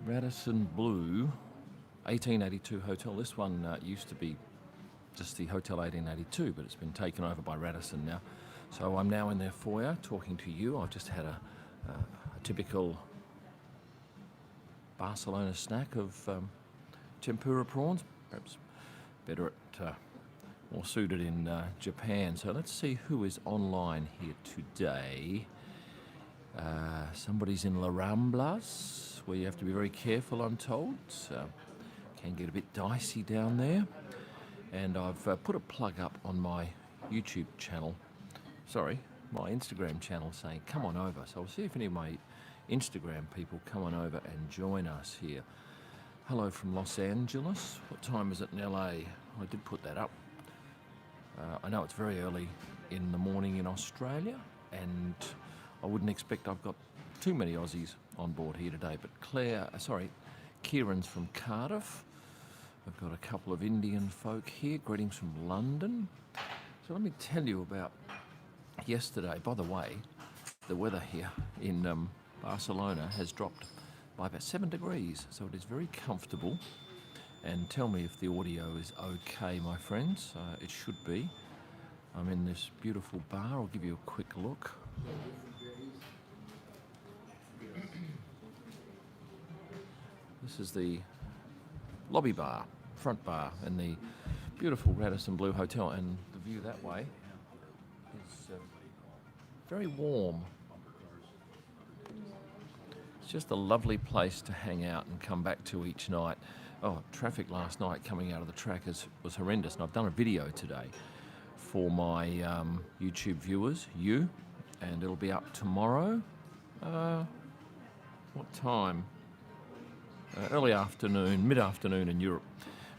Radisson Blue 1882 Hotel. This one used to be just the Hotel 1882, but it's been taken over by Radisson now. So I'm now in their foyer talking to you. I've just had a typical Barcelona snack of tempura prawns, perhaps better at more suited in Japan. So let's see who is online here today. Somebody's in La Ramblas, where you have to be very careful, I'm told. So can get a bit dicey down there. And I've put a plug up on my YouTube channel, my Instagram channel, saying come on over. So I'll see if any of my Instagram people come on over and join us here. Hello from Los Angeles. What time is it in LA? I did put that up. I know it's very early in the morning in Australia, and I wouldn't expect I've got too many Aussies on board here today, but Kieran's from Cardiff. I've got a couple of Indian folk here. Greetings from London. So let me tell you about yesterday. By the way, the weather here in Barcelona has dropped by about 7 degrees, so it is very comfortable. And tell me if the audio is okay, my friends. It should be. I'm in this beautiful bar. I'll give you a quick look. This is the lobby bar, front bar, in the beautiful Radisson Blue Hotel, and the view that way is very warm. It's just a lovely place to hang out and come back to each night. Oh, traffic last night coming out of the track was horrendous, and I've done a video today for my YouTube viewers, and it'll be up tomorrow. What time? Early afternoon, mid-afternoon in Europe,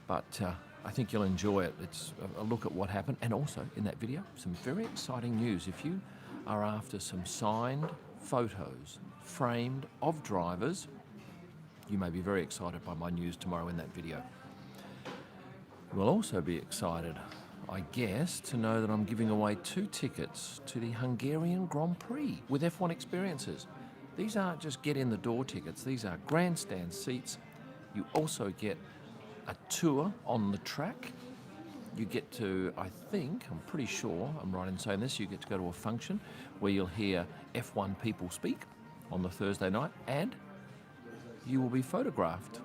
but I think you'll enjoy it. It's a look at what happened, and also in that video, some very exciting news. If you are after some signed photos, framed, of drivers, you may be very excited by my news tomorrow in that video. You will also be excited, I guess, to know that I'm giving away 2 tickets to the Hungarian Grand Prix with F1 experiences. These aren't just get-in-the-door tickets. These are grandstand seats. You also get a tour on the track. You get to, I'm pretty sure, I'm right in saying this, you get to go to a function where you'll hear F1 people speak on the Thursday night, and you will be photographed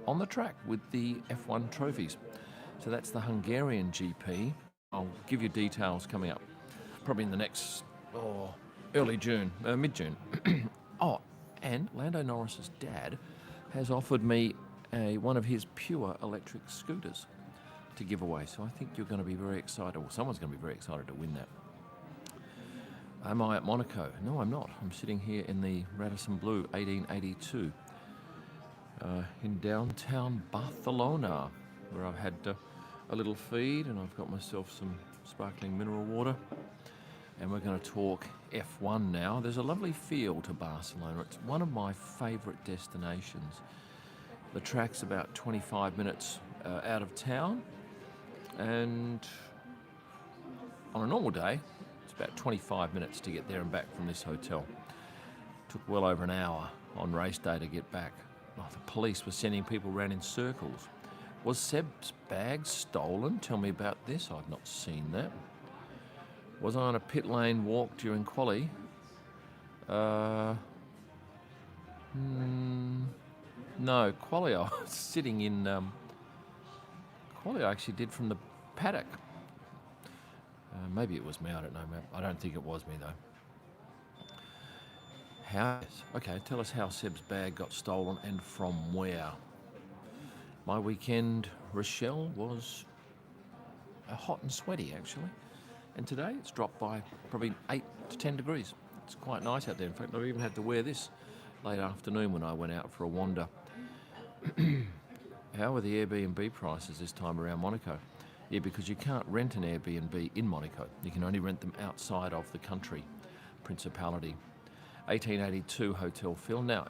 on the track with the F1 trophies. So that's the Hungarian GP. I'll give you details coming up, probably in the next, early June, mid-June. And Lando Norris's dad has offered me one of his pure electric scooters to give away. So I think you're going to be very excited, or someone's going to be very excited to win that. Am I at Monaco? No, I'm not. I'm sitting here in the Radisson Blue 1882 in downtown Barcelona, where I've had a little feed, and I've got myself some sparkling mineral water. And we're going to talk F1 now. There's a lovely feel to Barcelona. It's one of my favourite destinations. The track's about 25 minutes out of town, and on a normal day, it's about 25 minutes to get there and back from this hotel. Took well over an hour on race day to get back. Oh, the police were sending people around in circles. Was Seb's bag stolen? Tell me about this. I've not seen that. Was I on a pit lane walk during quali? No, quali I was sitting in... quali I actually did from the paddock. Maybe it was me, I don't know. I don't think it was me, though. Okay, tell us how Seb's bag got stolen and from where. My weekend, Rochelle, was hot and sweaty, actually. And today it's dropped by probably 8 to 10 degrees. It's quite nice out there. In fact, I even had to wear this late afternoon when I went out for a wander. How are the Airbnb prices this time around Monaco? Yeah, because you can't rent an Airbnb in Monaco. You can only rent them outside of the country, Principality. 1882 Hotel Phil. Now,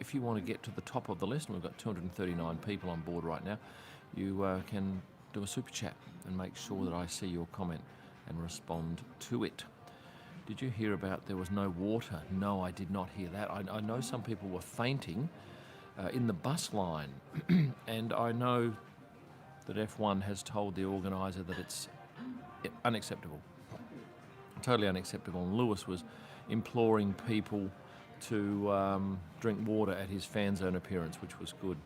if you want to get to the top of the list, and we've got 239 people on board right now, you can do a super chat and make sure that I see your comment and respond to it. Did you hear about there was no water? No, I did not hear that. I know some people were fainting in the bus line. And I know that F1 has told the organiser that it's unacceptable, totally unacceptable. And Lewis was imploring people to drink water at his fan zone appearance, which was good.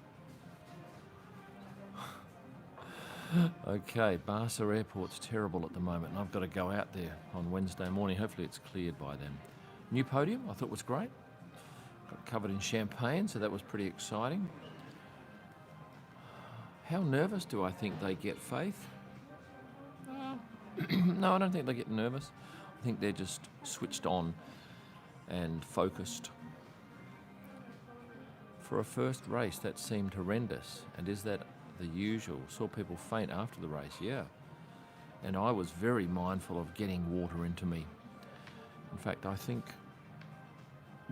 Okay, Barca Airport's terrible at the moment, and I've got to go out there on Wednesday morning. Hopefully it's cleared by then. New podium, I thought was great. Got covered in champagne, so that was pretty exciting. How nervous do I think they get, Faith? No, I don't think they get nervous. I think they're just switched on and focused. For a first race, that seemed horrendous. And is that the usual? Saw people faint after the race, yeah. And I was very mindful of getting water into me. In fact, I think,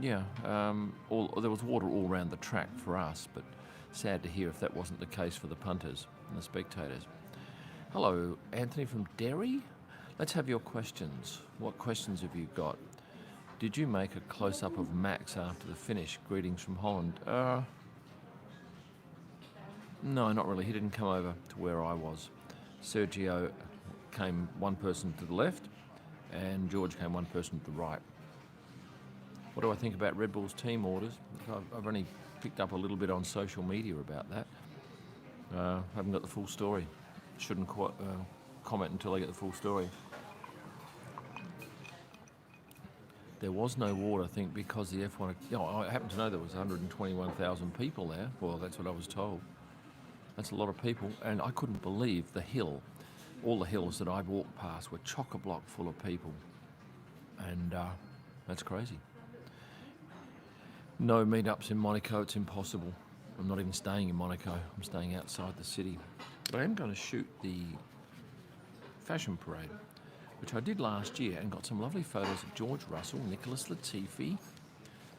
yeah, there was water all around the track for us, but sad to hear if that wasn't the case for the punters and the spectators. Hello, Anthony from Derry. Let's have your questions. What questions have you got? Did you make a close-up of Max after the finish? Greetings from Holland. No, not really. He didn't come over to where I was. Sergio came one person to the left, and George came one person to the right. What do I think about Red Bull's team orders? I've only picked up a little bit on social media about that. I haven't got the full story. Shouldn't comment until I get the full story. There was no water, I think, because the F1... I happen to know there was 121,000 people there. Well, that's what I was told. That's a lot of people, and I couldn't believe the hill. All the hills that I'd walked past were chock-a-block full of people. And that's crazy. No meetups in Monaco, it's impossible. I'm not even staying in Monaco, I'm staying outside the city. But I am going to shoot the fashion parade, which I did last year and got some lovely photos of George Russell, Nicholas Latifi,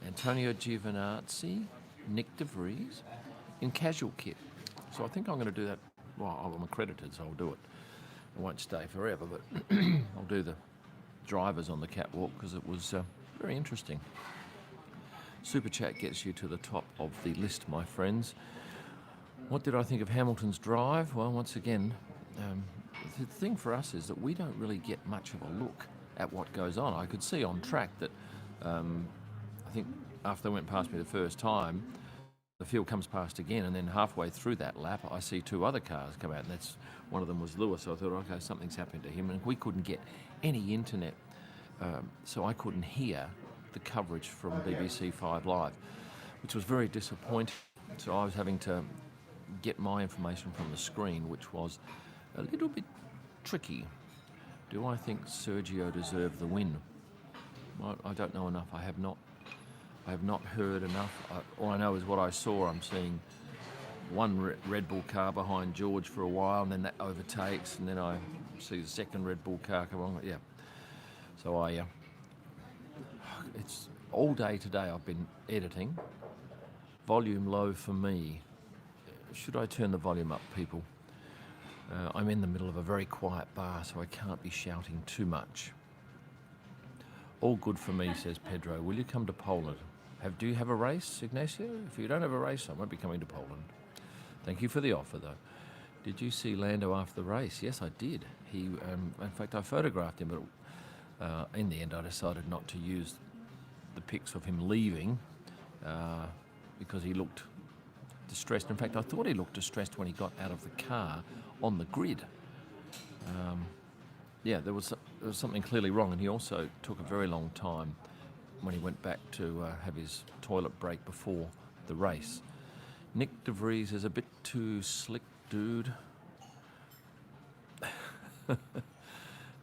Antonio Giovinazzi, Nick De Vries in casual kit. So I think I'm going to do that. Well, I'm accredited, so I'll do it. I won't stay forever, but I'll do the drivers on the catwalk because it was very interesting. Super Chat gets you to the top of the list, my friends. What did I think of Hamilton's drive? Well, once again, the thing for us is that we don't really get much of a look at what goes on. I could see on track that I think after they went past me the first time, the field comes past again, and then halfway through that lap, I see two other cars come out, and that's one of them was Lewis. So I thought, okay, something's happened to him, and we couldn't get any internet, so I couldn't hear the coverage from BBC 5 Live, which was very disappointing. So I was having to get my information from the screen, which was a little bit tricky. Do I think Sergio deserved the win? I don't know enough. I have not heard enough. All I know is what I saw. I'm seeing one Red Bull car behind George for a while, and then that overtakes, and then I see the second Red Bull car come on. Yeah. So it's all day today I've been editing. Volume low for me. Should I turn the volume up, people? I'm in the middle of a very quiet bar, so I can't be shouting too much. All good for me, says Pedro. Will you come to Poland? Do you have a race, Ignacio? If you don't have a race, I won't be coming to Poland. Thank you for the offer, though. Did you see Lando after the race? Yes, I did. In fact, I photographed him, but in the end, I decided not to use the pics of him leaving because he looked distressed. In fact, I thought he looked distressed when he got out of the car on the grid. There was something clearly wrong, and he also took a very long time when he went back to have his toilet break before the race. Nick De Vries is a bit too slick, dude.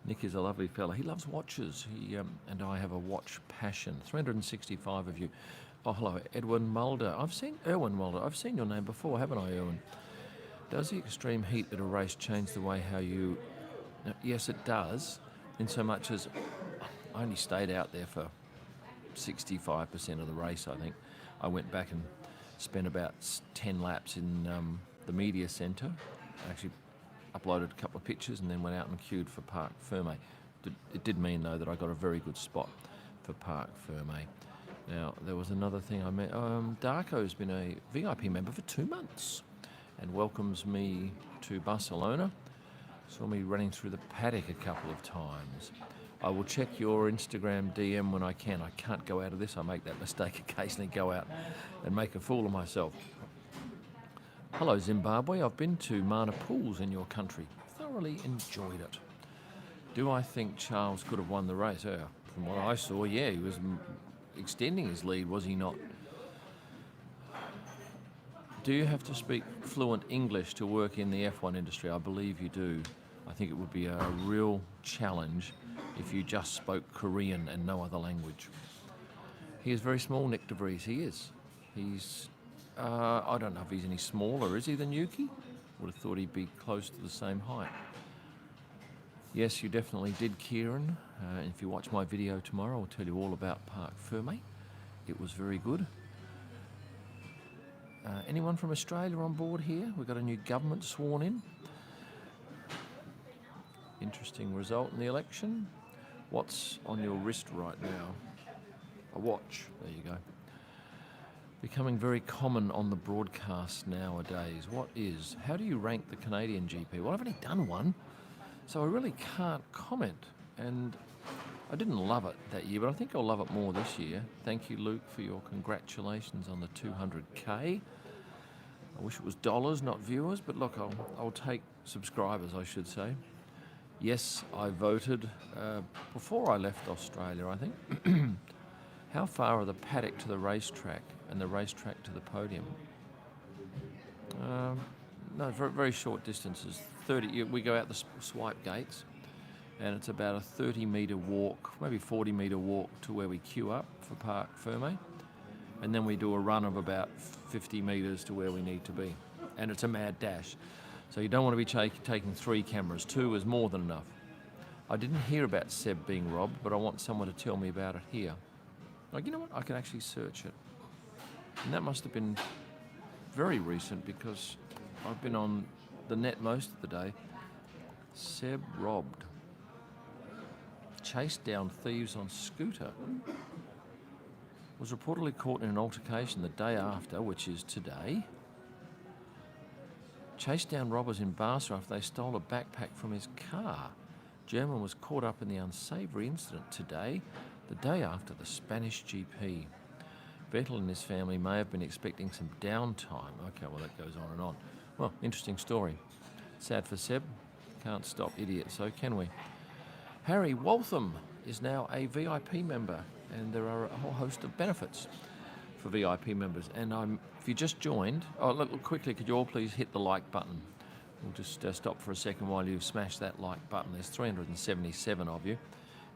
Nick is a lovely fella. He loves watches. He and I have a watch passion. 365 of you. Oh, hello, Edwin Mulder. Erwin Mulder. I've seen your name before, haven't I, Erwin? Does the extreme heat at a race change the way how you... Yes, it does, in so much as I only stayed out there for 65% of the race, I think. I went back and spent about 10 laps in the media centre. I actually uploaded a couple of pictures and then went out and queued for Parc Fermé. It did mean, though, that I got a very good spot for Parc Fermé. Now, there was another thing I met. Darko's been a VIP member for 2 months and welcomes me to Barcelona. Saw me running through the paddock a couple of times. I will check your Instagram DM when I can. I can't go out of this. I make that mistake occasionally, go out and make a fool of myself. Hello, Zimbabwe. I've been to Mana Pools in your country. Thoroughly enjoyed it. Do I think Charles could have won the race? From what I saw, yeah, he was extending his lead, was he not? Do you have to speak fluent English to work in the F1 industry? I believe you do. I think it would be a real challenge if you just spoke Korean and no other language. He is very small, Nick De Vries. He is. He's, I don't know if he's any smaller, is he, than Yuki? Would have thought he'd be close to the same height. Yes, you definitely did, Kieran. If you watch my video tomorrow, I'll tell you all about Parc Fermé. It was very good. Anyone from Australia on board here? We've got a new government sworn in. Interesting result in the election. What's on your wrist right now? A watch. There you go. Becoming very common on the broadcast nowadays. What is? How do you rank the Canadian GP? Well, I've only done one, so I really can't comment. And I didn't love it that year, but I think I'll love it more this year. Thank you, Luke, for your congratulations on the 200K. I wish it was dollars, not viewers, but look, I'll take subscribers, I should say. Yes, I voted before I left Australia, I think. How far are the paddock to the racetrack and the racetrack to the podium? No, very, very short distances. 30. We go out the swipe gates, and it's about a 30-metre walk, maybe 40-metre walk to where we queue up for Parc Fermé, and then we do a run of about 50 metres to where we need to be, and it's a mad dash. So you don't want to be taking 3 cameras. 2 is more than enough. I didn't hear about Seb being robbed, but I want someone to tell me about it here. Like, you know what? I can actually search it. And that must have been very recent because I've been on the net most of the day. Seb robbed. Chased down thieves on scooter. Was reportedly caught in an altercation the day after, which is today. Chased down robbers in Barcelona after they stole a backpack from his car. German was caught up in the unsavoury incident today, the day after the Spanish GP. Vettel and his family may have been expecting some downtime. Okay, well, that goes on and on. Well, interesting story. Sad for Seb. Can't stop idiots, so can we? Harry Waltham is now a VIP member, and there are a whole host of benefits for VIP members. And if you just joined, look, quickly, could you all please hit the like button? We'll just stop for a second while you smash that like button. There's 377 of you,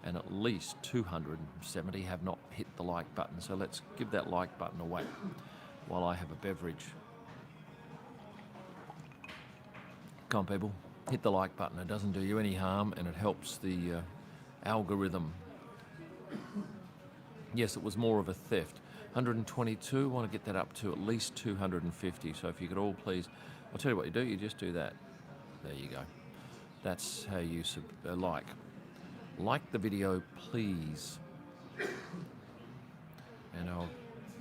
and at least 270 have not hit the like button. So let's give that like button a whack while I have a beverage. Come on, people, hit the like button. It doesn't do you any harm, and it helps the algorithm. Yes, it was more of a theft. 122, I want to get that up to at least 250. So if you could all please, I'll tell you what you do, you just do that. There you go. That's how you like. Like the video, please. And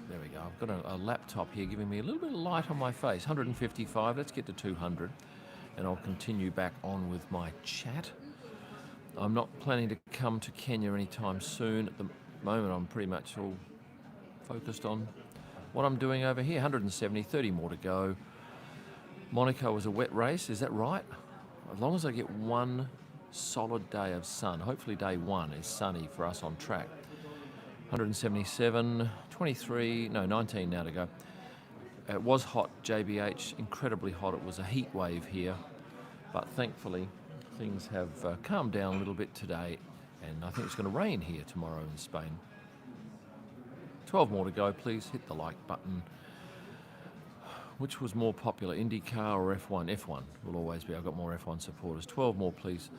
there we go. I've got a laptop here giving me a little bit of light on my face. 155, let's get to 200. And I'll continue back on with my chat. I'm not planning to come to Kenya anytime soon. At the moment, I'm pretty much all focused on what I'm doing over here. 170, 30 more to go. Monaco was a wet race, is that right? As long as I get one solid day of sun, hopefully day 1 is sunny for us on track. 177, 19 now to go. It was hot, JBH, incredibly hot. It was a heat wave here, but thankfully things have calmed down a little bit today, and I think it's going to rain here tomorrow in Spain. 12 more to go, please hit the like button. Which was more popular, IndyCar or F1? F1 will always be. I've got more F1 supporters. 12 more, please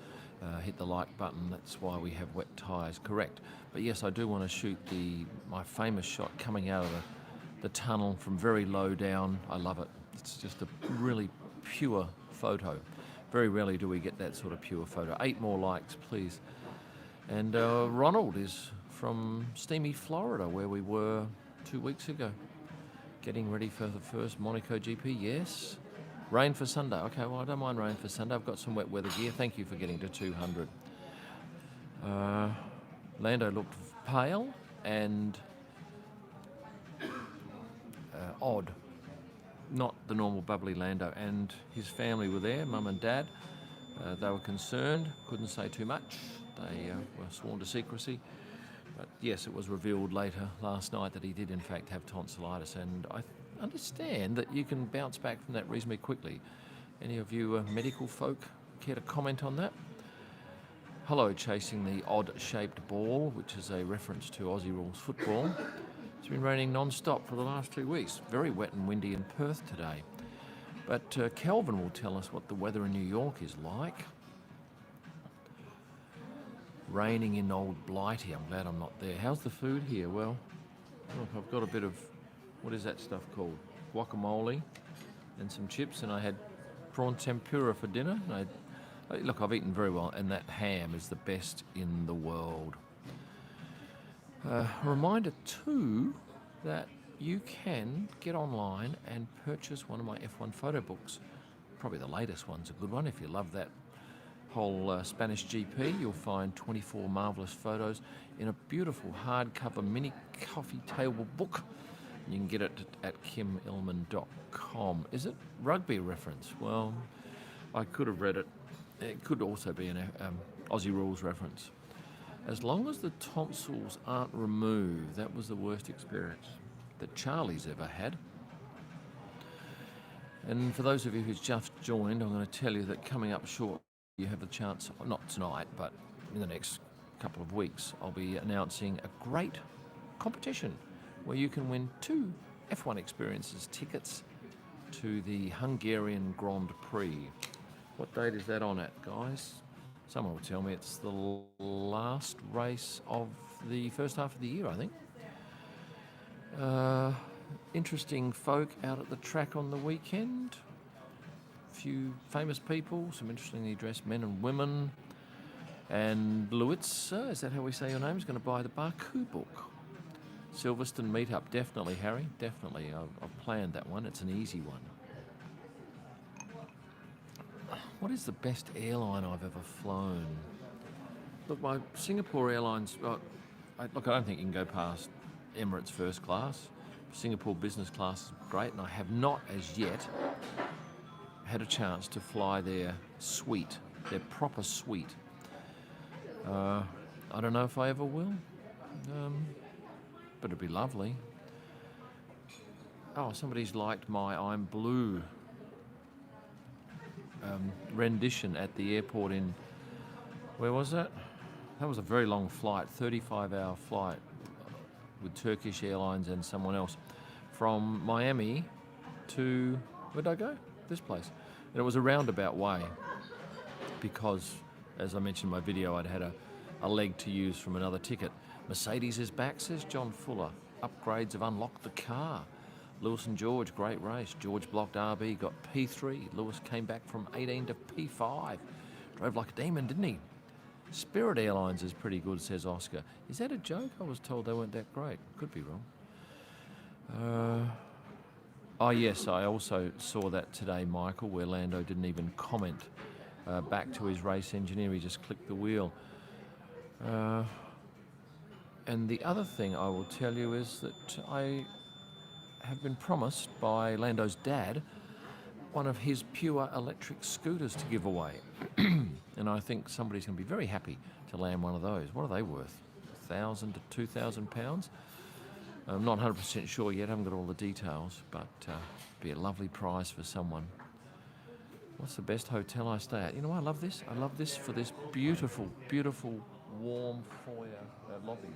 hit the like button. That's why we have wet tyres, correct. But yes, I do want to shoot my famous shot coming out of the tunnel from very low down. I love it. It's just a really pure photo. Very rarely do we get that sort of pure photo. 8 more likes, please. And Ronald is from steamy Florida, where we were 2 weeks ago. Getting ready for the first Monaco GP, yes. Rain for Sunday. Okay, well, I don't mind rain for Sunday. I've got some wet weather gear. Thank you for getting to 200. Lando looked pale and odd. Not the normal bubbly Lando. And his family were there, mum and dad. They were concerned, couldn't say too much. They were sworn to secrecy. But yes, it was revealed later last night that he did in fact have tonsillitis, and I understand that you can bounce back from that reasonably quickly. Any of you medical folk care to comment on that? Hello, chasing the odd-shaped ball, which is a reference to Aussie rules football. It's been raining non-stop for the last 2 weeks. Very wet and windy in Perth today. But Kelvin will tell us what the weather in New York is like. Raining in Old Blighty. I'm glad I'm not there. How's the food here? Well, look, I've got a bit of, what is that stuff called? Guacamole and some chips, and I had prawn tempura for dinner. Look, I've eaten very well, and that ham is the best in the world. A reminder too that you can get online and purchase one of my F1 photo books. Probably the latest one's a good one. If you love that whole Spanish GP, you'll find 24 marvellous photos in a beautiful hardcover mini coffee table book. You can get it at kimillman.com. Is it rugby reference? Well, I could have read it. It could also be an Aussie rules reference. As long as the tonsils aren't removed, that was the worst experience that Charlie's ever had. And for those of you who's just joined, I'm going to tell you that coming up short, you have the chance, not tonight, but in the next couple of weeks, I'll be announcing a great competition where you can win 2 F1 Experiences tickets to the Hungarian Grand Prix. What date is that on at, guys? Someone will tell me. It's the last race of the first half of the year, I think. Interesting folk out at the track on the weekend. Few famous people, some interestingly dressed men and women. And Lewitz, is that how we say your name, is going to buy the Baku book. Silverstone meetup, definitely, Harry, definitely. I've planned that one. It's an easy one. What is the best airline I've ever flown? Look, my Singapore Airlines, I don't think you can go past Emirates first class. Singapore business class is great, and I have not as yet had a chance to fly their suite, their proper suite. I don't know if I ever will, but it'd be lovely. Oh, somebody's liked my I'm Blue rendition at the airport in, where was that? That was a very long flight, 35-hour flight with Turkish Airlines and someone else from Miami to, where'd I go? This place. And it was a roundabout way because, as I mentioned in my video, I'd had a leg to use from another ticket. Mercedes is back, says John Fuller. Upgrades have unlocked the car. Lewis and George, great race. George blocked RB, got P3. Lewis came back from 18 to P5. Drove like a demon, didn't he? Spirit Airlines is pretty good, says Oscar. Is that a joke? I was told they weren't that great. Could be wrong. Oh yes, I also saw that today, Michael, where Lando didn't even comment back to his race engineer. He just clicked the wheel. And the other thing I will tell you is that I have been promised by Lando's dad one of his pure electric scooters to give away. And I think somebody's going to be very happy to land one of those. What are they worth? £1,000 to £2,000? I'm not 100% sure yet, I haven't got all the details, but be a lovely prize for someone. What's the best hotel I stay at? You know, I love this. I love this for this beautiful, beautiful, warm foyer lobby.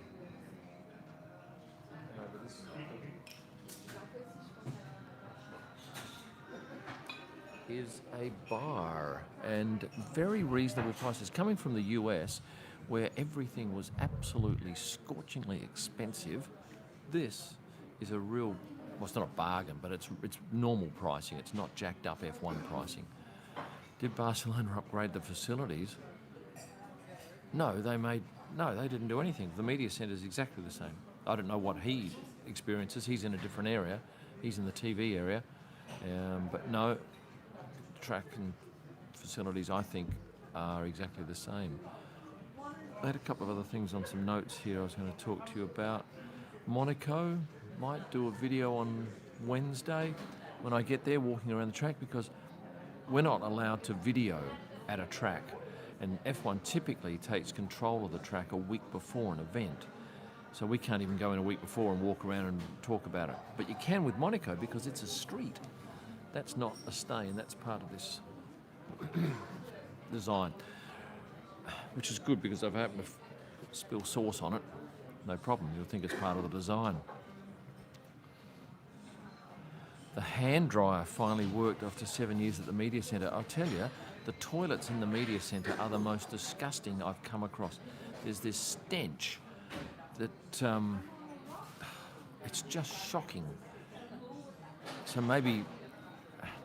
Is a bar and very reasonable prices coming from the US, where everything was absolutely scorchingly expensive. This is a real, well, it's not a bargain, but it's normal pricing. It's not jacked up F1 pricing. Did Barcelona upgrade the facilities? No, they made No, they didn't do anything. The media centre is exactly the same. I don't know what he experiences. He's in a different area. He's in the TV area. But no, track and facilities, I think, are exactly the same. I had a couple of other things on some notes here I was going to talk to you about. Monaco, might do a video on Wednesday when I get there walking around the track, because we're not allowed to video at a track, and F1 typically takes control of the track a week before an event, so we can't even go in a week before and walk around and talk about it. But you can with Monaco because it's a street. That's not a stain, that's part of this design, which is good because I've happened to spill sauce on it. No problem, you'll think it's part of the design. The hand dryer finally worked after 7 years at the media centre. I'll tell you, the toilets in the media centre are the most disgusting I've come across. There's this stench that it's just shocking. So maybe,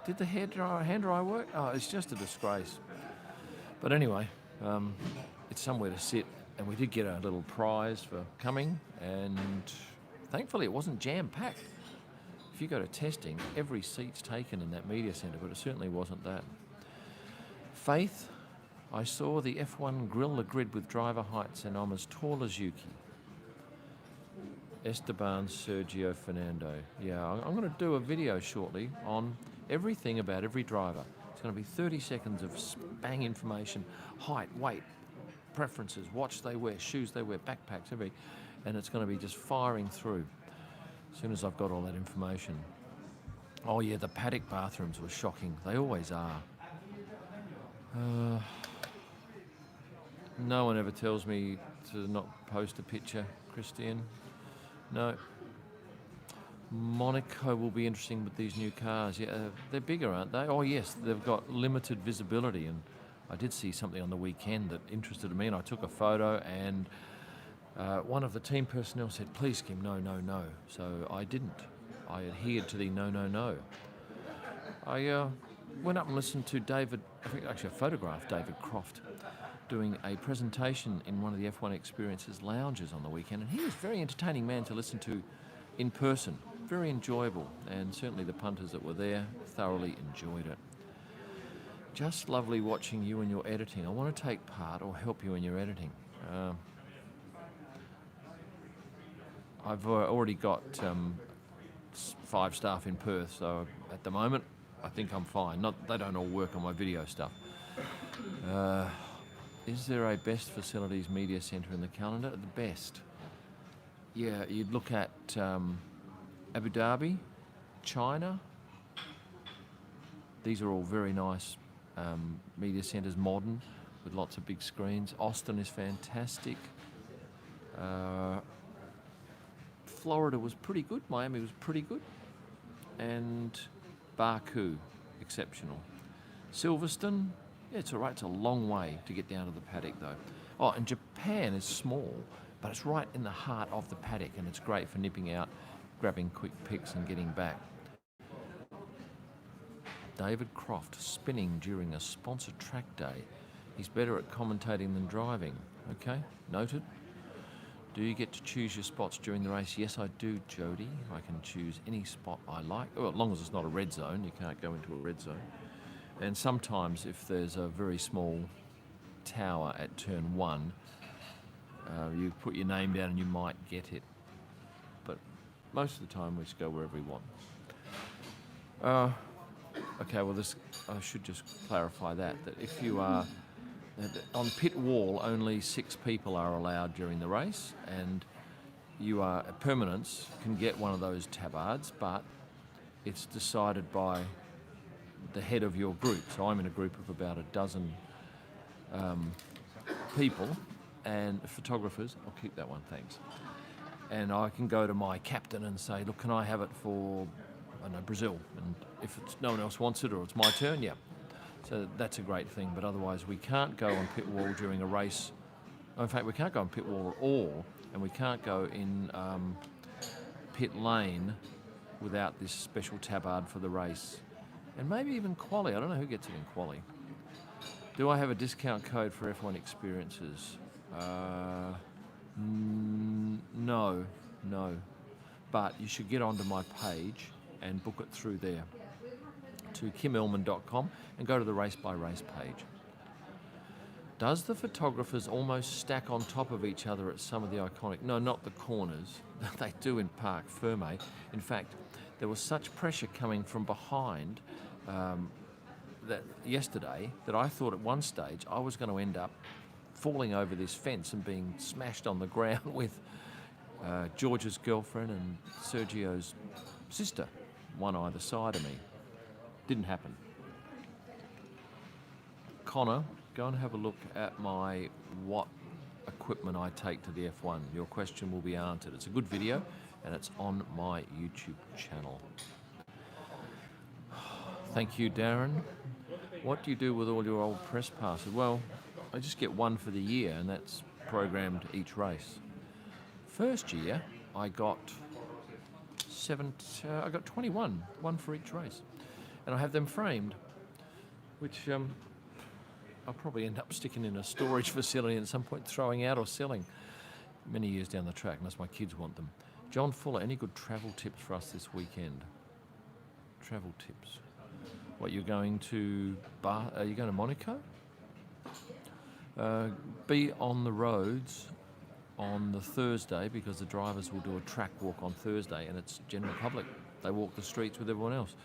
did the hand dryer work? Oh, it's just a disgrace. But anyway, it's somewhere to sit, and we did get a little prize for coming, and thankfully it wasn't jam-packed. If you go to testing, every seat's taken in that media centre, but it certainly wasn't that. Faith, I saw the F1 grill the grid with driver heights, and I'm as tall as Yuki. Esteban Sergio Fernando. Yeah, I'm going to do a video shortly on everything about every driver. It's going to be 30 seconds of bang information, height, weight, preferences, watch they wear, shoes they wear, backpacks, everything. And it's going to be just firing through as soon as I've got all that information. Oh yeah, the paddock bathrooms were shocking. They always are. No one ever tells me to not post a picture, Christian. No. Monaco will be interesting with these new cars. Yeah, they're bigger, aren't they? Oh yes, they've got limited visibility, and I did see something on the weekend that interested me, and I took a photo, and one of the team personnel said, please Kim, no, no, no. So I didn't. I adhered to the no, no, no. I went up and listened to David, I think actually I photographed David Croft doing a presentation in one of the F1 Experiences lounges on the weekend, and he was a very entertaining man to listen to in person. Very enjoyable, and certainly the punters that were there thoroughly enjoyed it. Just lovely watching you and your editing. I want to take part or help you in your editing. I've already got 5 staff in Perth, so at the moment I think I'm fine. They don't all work on my video stuff. Is there a best facilities media centre in the calendar? The best? Yeah, you'd look at Abu Dhabi, China. These are all very nice media centres, modern, with lots of big screens. Austin is fantastic. Florida was pretty good. Miami was pretty good. And Baku, exceptional. Silverstone, yeah, it's all right. It's a long way to get down to the paddock, though. Oh, and Japan is small, but it's right in the heart of the paddock, and it's great for nipping out, grabbing quick pics and getting back. David Croft spinning during a sponsored track day. He's better at commentating than driving. Okay, noted. Do you get to choose your spots during the race? Yes, I do, Jody. I can choose any spot I like. Well, as long as it's not a red zone. You can't go into a red zone. And sometimes if there's a very small tower at turn 1, you put your name down and you might get it. But most of the time we just go wherever we want. Okay, well, I should just clarify that if you are on pit wall, only 6 people are allowed during the race, and you are permanents can get one of those tabards, but it's decided by the head of your group. So I'm in a group of about a dozen people and photographers. I'll keep that one, thanks. And I can go to my captain and say, look, can I have it for, I don't know, Brazil? And if no one else wants it or it's my turn, yeah. So that's a great thing, but otherwise we can't go on pit wall during a race. In fact, we can't go on pit wall at all, and we can't go in pit lane without this special tabard for the race. And maybe even qualia. I don't know who gets it in quali. Do I have a discount code for F1 Experiences? No, no. But you should get onto my page and book it through there to kimillman.com and go to the race by race page. Does the photographers almost stack on top of each other at some of the iconic... No, not the corners. They do in Parc Ferme. In fact, there was such pressure coming from behind that yesterday that I thought at one stage I was going to end up falling over this fence and being smashed on the ground with George's girlfriend and Sergio's sister, one either side of me. Didn't happen. Connor, go and have a look at what equipment I take to the F1. Your question will be answered. It's a good video and it's on my YouTube channel. Thank you, Darren. What do you do with all your old press passes? Well, I just get one for the year and that's programmed each race. First year, I got 21, one for each race. And I have them framed, which I'll probably end up sticking in a storage facility and at some point throwing out or selling many years down the track, unless my kids want them. John Fuller, any good travel tips for us this weekend? Travel tips. What, you're going to are you going to Monaco? Be on the roads on the Thursday because the drivers will do a track walk on Thursday and it's general public. They walk the streets with everyone else.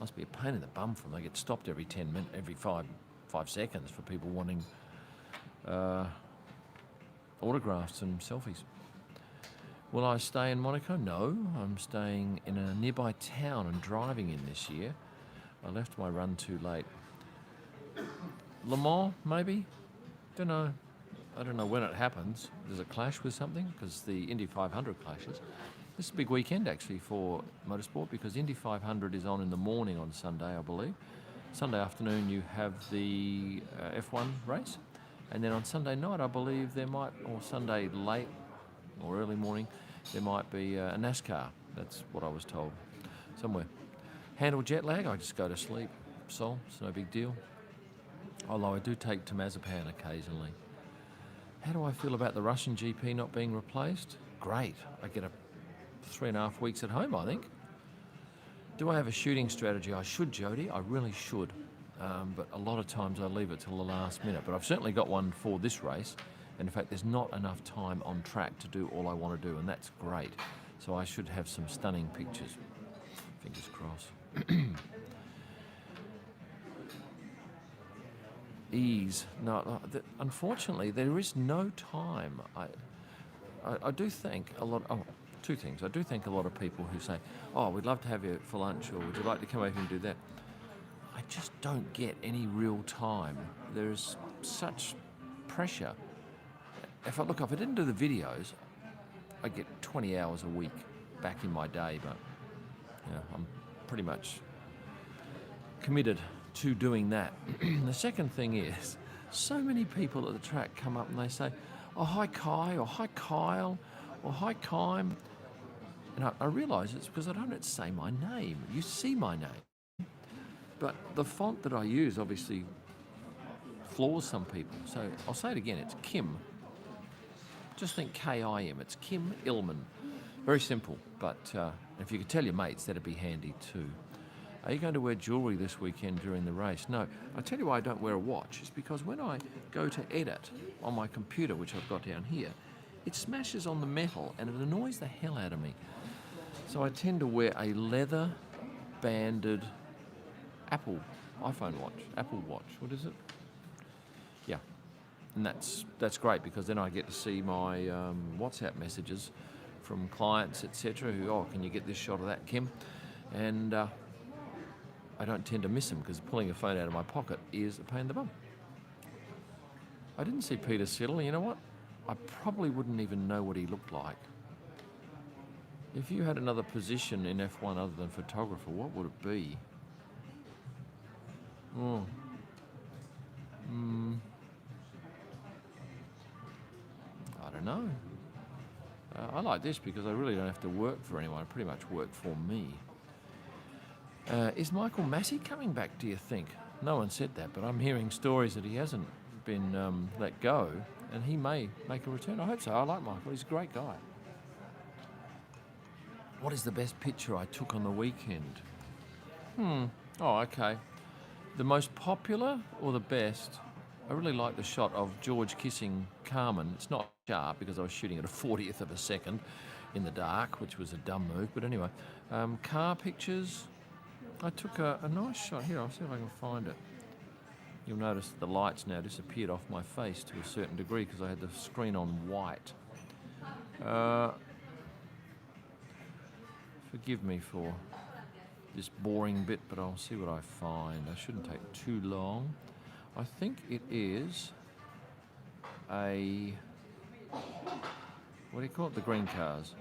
Must be a pain in the bum for them. They get stopped every 10 minutes, every 5 seconds for people wanting autographs and selfies. Will I stay in Monaco? No, I'm staying in a nearby town and driving in this year. I left my run too late. Le Mans, maybe? Don't know. I don't know when it happens. Does it clash with something? Because the Indy 500 clashes. This is a big weekend actually for motorsport because Indy 500 is on in the morning on Sunday, I believe. Sunday afternoon you have the F1 race. And then on Sunday night, I believe there might, or Sunday late or early morning, there might be a NASCAR. That's what I was told. Somewhere. Handle jet lag, I just go to sleep. Sol, it's no big deal. Although I do take temazepam occasionally. How do I feel about the Russian GP not being replaced? Great. I get 3.5 weeks at home, I think. Do I have a shooting strategy? I should, Jody. I really should. But a lot of times I leave it till the last minute. But I've certainly got one for this race. And in fact, there's not enough time on track to do all I want to do, and that's great. So I should have some stunning pictures. Fingers crossed. Ease. No, unfortunately, there is no time. I do think a lot. Oh, two things. I do think a lot of people who say, "Oh, we'd love to have you for lunch," or "Would you like to come over and do that?" I just don't get any real time. There's such pressure. If I didn't do the videos, I get 20 hours a week back in my day, but I'm pretty much committed to doing that. The second thing is, so many people at the track come up and they say, "Oh, hi Kai," or "Hi Kyle," or "Hi Kime." And I realise it's because I don't say my name. You see my name. But the font that I use obviously floors some people. So I'll say it again, it's Kim. Just think K-I-M. It's Kim Illman. Very simple, but if you could tell your mates, that'd be handy too. Are you going to wear jewellery this weekend during the race? No. I'll tell you why I don't wear a watch. It's because when I go to edit on my computer, which I've got down here, it smashes on the metal and it annoys the hell out of me. So I tend to wear a leather banded Apple Watch. What is it? Yeah. And that's great because then I get to see my WhatsApp messages from clients, etc. who, "Oh, can you get this shot of that, Kim?" And I don't tend to miss them because pulling a phone out of my pocket is a pain in the bum. I didn't see Peter Siddle. You know what? I probably wouldn't even know what he looked like. If you had another position in F1 other than photographer, what would it be? I don't know. I like this because I really don't have to work for anyone. I pretty much work for me. Is Michael Massey coming back, do you think? No one said that, but I'm hearing stories that he hasn't been let go. and he may make a return. I hope so. I like Michael. He's a great guy. What is the best picture I took on the weekend? Oh, okay. The most popular or the best? I really like the shot of George kissing Carmen. It's not sharp because I was shooting at a 40th of a second in the dark, which was a dumb move. But anyway, car pictures. I took a nice shot here. I'll see if I can find it. You'll notice the lights now disappeared off my face to a certain degree because I had the screen on white. Forgive me for this boring bit, but I'll see what I find. I shouldn't take too long. I think it is a, what do you call it? The green cars.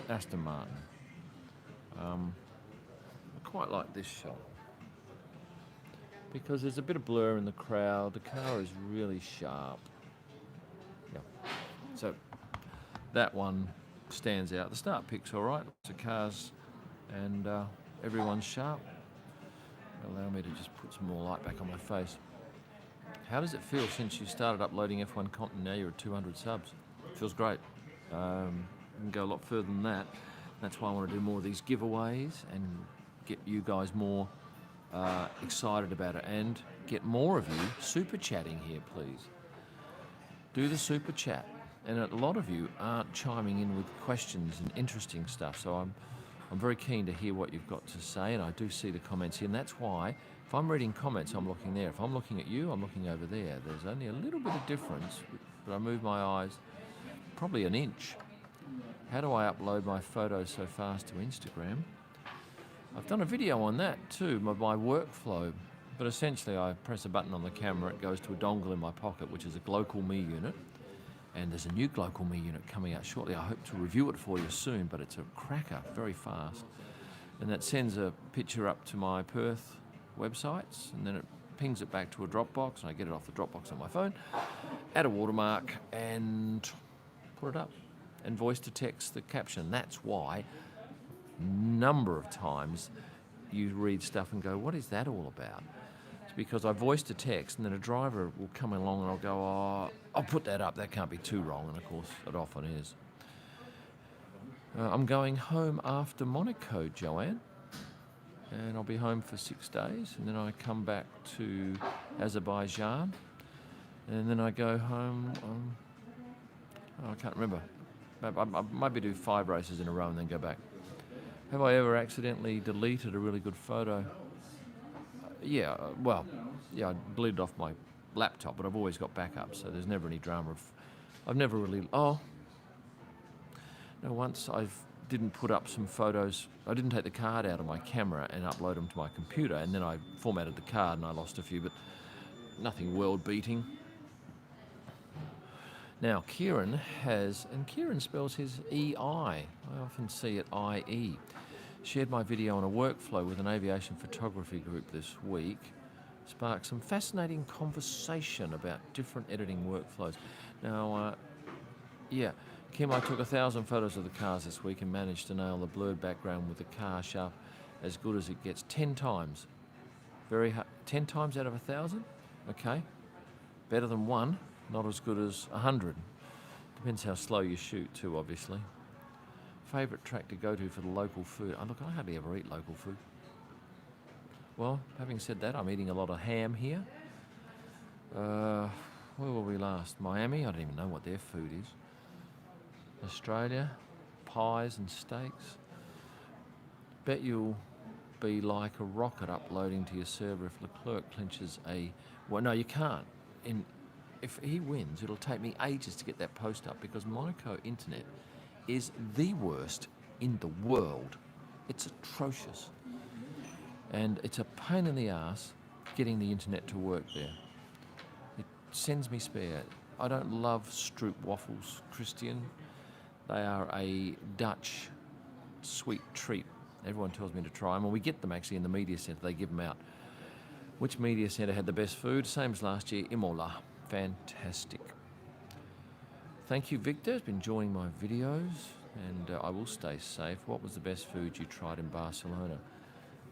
Aston Martin. I quite like this shot because there's a bit of blur in the crowd. The car is really sharp. Yeah. So that one stands out. The start pick's all right. Lots of cars and everyone's sharp. Allow me to just put some more light back on my face. How does it feel since you started uploading F1 content? Now you're at 200 subs. It feels great. You can go a lot further than that. That's why I want to do more of these giveaways and get you guys more excited about it and get more of you super chatting here, please. Do the super chat. And a lot of you aren't chiming in with questions and interesting stuff, so I'm very keen to hear what you've got to say, and I do see the comments here, and that's why if I'm reading comments, I'm looking there. If I'm looking at you, I'm looking over there. There's only a little bit of difference, but I move my eyes probably an inch. How do I upload my photos so fast to Instagram? I've done a video on that too, my workflow, but essentially I press a button on the camera, it goes to a dongle in my pocket, which is a Global Me unit. And there's a new Global Me unit coming out shortly. I hope to review it for you soon, but it's a cracker, very fast. And that sends a picture up to my Perth websites, and then it pings it back to a Dropbox, and I get it off the Dropbox on my phone, add a watermark, and put it up. And voice to text the caption. That's why number of times you read stuff and go, what is that all about? It's because I voice to text, and then a driver will come along and I'll go, oh, I'll put that up, that can't be too wrong, and of course it often is. I'm going home after Monaco, Joanne, and I'll be home for 6 days, and then I come back to Azerbaijan, and then I go home, I can't remember, I maybe do 5 races in a row and then go back. Have I ever accidentally deleted a really good photo? Yeah, I deleted off my laptop, but I've always got backups, so there's never any drama. I've never really, once I didn't put up some photos, I didn't take the card out of my camera and upload them to my computer, and then I formatted the card and I lost a few, but nothing world beating. Now, Kieran has, and Kieran spells his E-I. I often see it I-E. Shared my video on a workflow with an aviation photography group this week. Sparked some fascinating conversation about different editing workflows. Now, Kim, I took 1,000 photos of the cars this week and managed to nail the blurred background with the car sharp as good as it gets 10 times. 10 times out of 1,000? Okay. Better than one. Not as good as 100. Depends how slow you shoot too, obviously. Favourite track to go to for the local food? Look, I hardly ever eat local food. Well, having said that, I'm eating a lot of ham here. Where were we last? Miami? I don't even know what their food is. Australia? Pies and steaks? Bet you'll be like a rocket uploading to your server if Leclerc clinches a... Well, no, you can't. If he wins, it'll take me ages to get that post up because Monaco internet is the worst in the world. It's atrocious. And it's a pain in the ass getting the internet to work there. It sends me spare. I don't love Stroop waffles, Christian. They are a Dutch sweet treat. Everyone tells me to try them. Well, we get them actually in the media centre. They give them out. Which media centre had the best food? Same as last year, Imola. Fantastic. Thank you, Victor. Has been enjoying my videos, and I will stay safe. What was the best food you tried in Barcelona?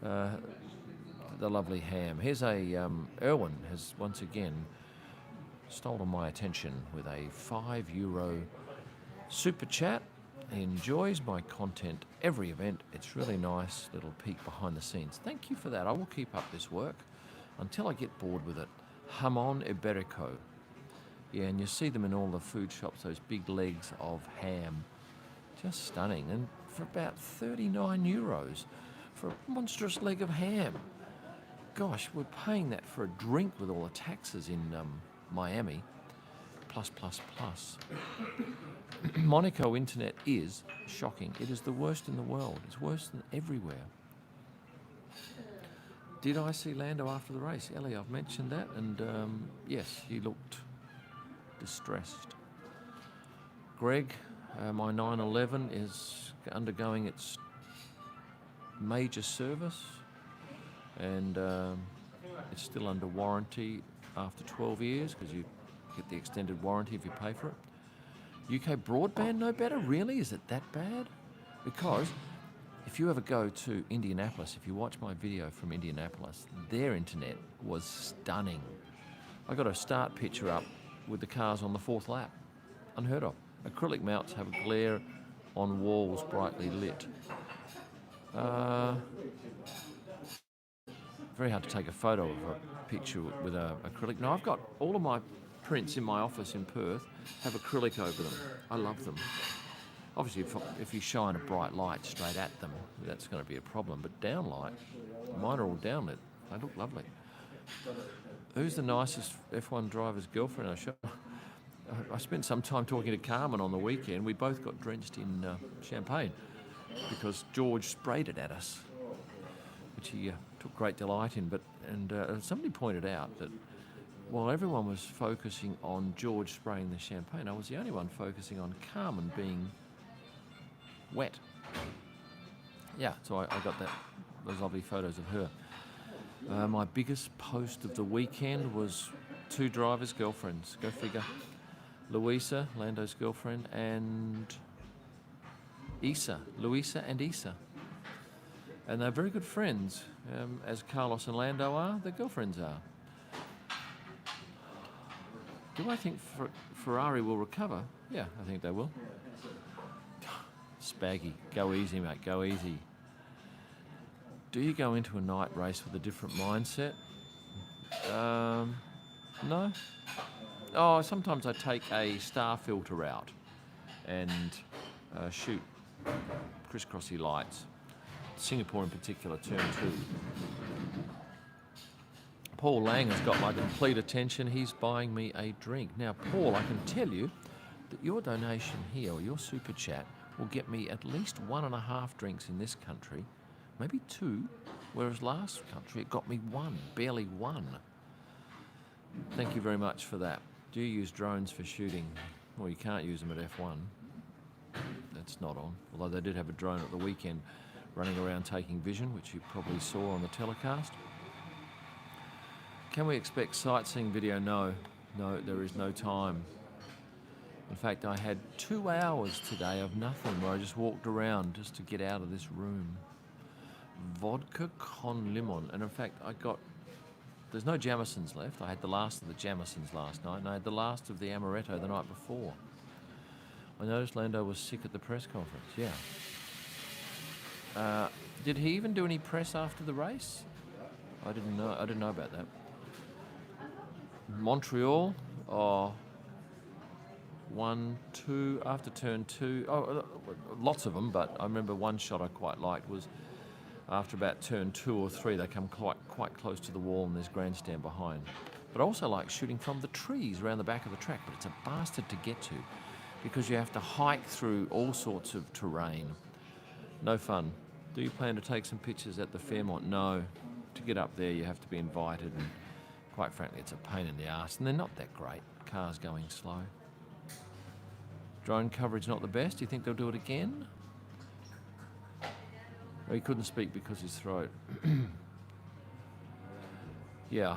The lovely ham. Here's Erwin has once again stolen my attention with a €5 super chat. He enjoys my content every event. It's really nice little peek behind the scenes. Thank you for that. I will keep up this work until I get bored with it. Jamón Ibérico. Yeah, and you see them in all the food shops, those big legs of ham. Just stunning. And for about €39 for a monstrous leg of ham. Gosh, we're paying that for a drink with all the taxes in Miami. Plus. Monaco internet is shocking. It is the worst in the world. It's worse than everywhere. Did I see Lando after the race? Ellie, I've mentioned that, and yes, he looked distressed. Greg, my 911 is undergoing its major service, and it's still under warranty after 12 years, because you get the extended warranty if you pay for it. UK broadband no better? Really? Is it that bad? Because if you ever go to Indianapolis, if you watch my video from Indianapolis, their internet was stunning. I got a start picture up with the cars on the fourth lap. Unheard of. Acrylic mounts have a glare on walls brightly lit. Very hard to take a photo of a picture with a acrylic. Now, I've got all of my prints in my office in Perth have acrylic over them. I love them. Obviously, if you shine a bright light straight at them, that's going to be a problem. But downlight, mine are all downlit. They look lovely. Who's the nicest F1 driver's girlfriend? I spent some time talking to Carmen on the weekend. We both got drenched in champagne because George sprayed it at us, which he took great delight in. And somebody pointed out that while everyone was focusing on George spraying the champagne, I was the only one focusing on Carmen being wet. Yeah, so I got those lovely photos of her. My biggest post of the weekend was two drivers' girlfriends. Go figure. Louisa, Lando's girlfriend, and Issa. Louisa and Issa. And they're very good friends, as Carlos and Lando are, their girlfriends are. Do I think Ferrari will recover? Yeah, I think they will. Spaggy, go easy, mate, go easy. Do you go into a night race with a different mindset? No. Oh, sometimes I take a star filter out and shoot crisscrossy lights. Singapore in particular, turn 2. Paul Lang has got my complete attention. He's buying me a drink. Now, Paul, I can tell you that your donation here, or your super chat, will get me at least 1.5 drinks in this country, maybe 2, whereas last country it got me 1, barely 1. Thank you very much for that. Do you use drones for shooting? Well, you can't use them at F1. That's not on. Although they did have a drone at the weekend running around taking vision, which you probably saw on the telecast. Can we expect sightseeing video? No, there is no time. In fact, I had 2 hours today of nothing where I just walked around just to get out of this room. Vodka con limon. And in fact, there's no Jamisons left. I had the last of the Jamisons last night, and I had the last of the Amaretto the night before. I noticed Lando was sick at the press conference, yeah. Did he even do any press after the race? I didn't know about that. Montreal, 1, 2, after turn 2. Oh, lots of them, but I remember one shot I quite liked was after about turn 2 or 3, they come quite close to the wall and there's grandstand behind. But I also like shooting from the trees around the back of the track, but it's a bastard to get to because you have to hike through all sorts of terrain. No fun. Do you plan to take some pictures at the Fairmont? No. To get up there, you have to be invited, and quite frankly, it's a pain in the arse, and they're not that great. Cars going slow. Drone coverage not the best. Do you think they'll do it again? Oh, he couldn't speak because his throat. Yeah.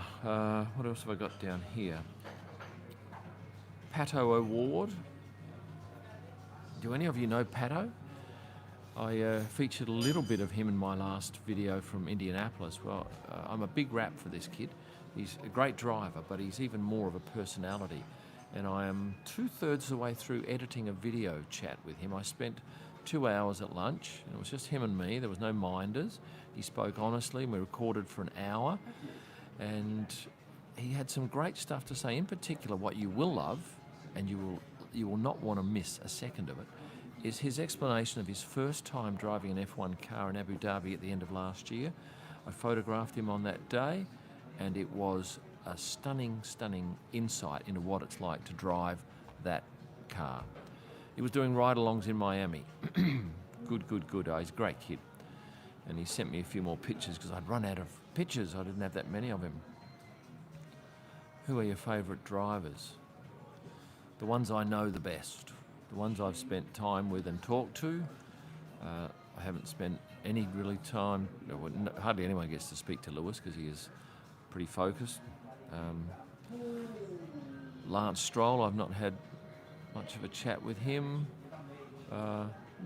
What else have I got down here? Pato Award. Do any of you know Pato? I featured a little bit of him in my last video from Indianapolis. Well, I'm a big rap for this kid. He's a great driver, but he's even more of a personality. And I am 2/3 of the way through editing a video chat with him. I spent 2 hours at lunch, and it was just him and me. There was no minders. He spoke honestly, and we recorded for an hour. And he had some great stuff to say. In particular, what you will love, and you will not want to miss a second of it, is his explanation of his first time driving an F1 car in Abu Dhabi at the end of last year. I photographed him on that day, and it was a stunning, stunning insight into what it's like to drive that car. He was doing ride-alongs in Miami. Good. He's a great kid. And he sent me a few more pictures because I'd run out of pictures. I didn't have that many of him. Who are your favourite drivers? The ones I know the best. The ones I've spent time with and talked to. I haven't spent any really time, hardly anyone gets to speak to Lewis because he is pretty focused. Lance Stroll, I've not had much of a chat with him.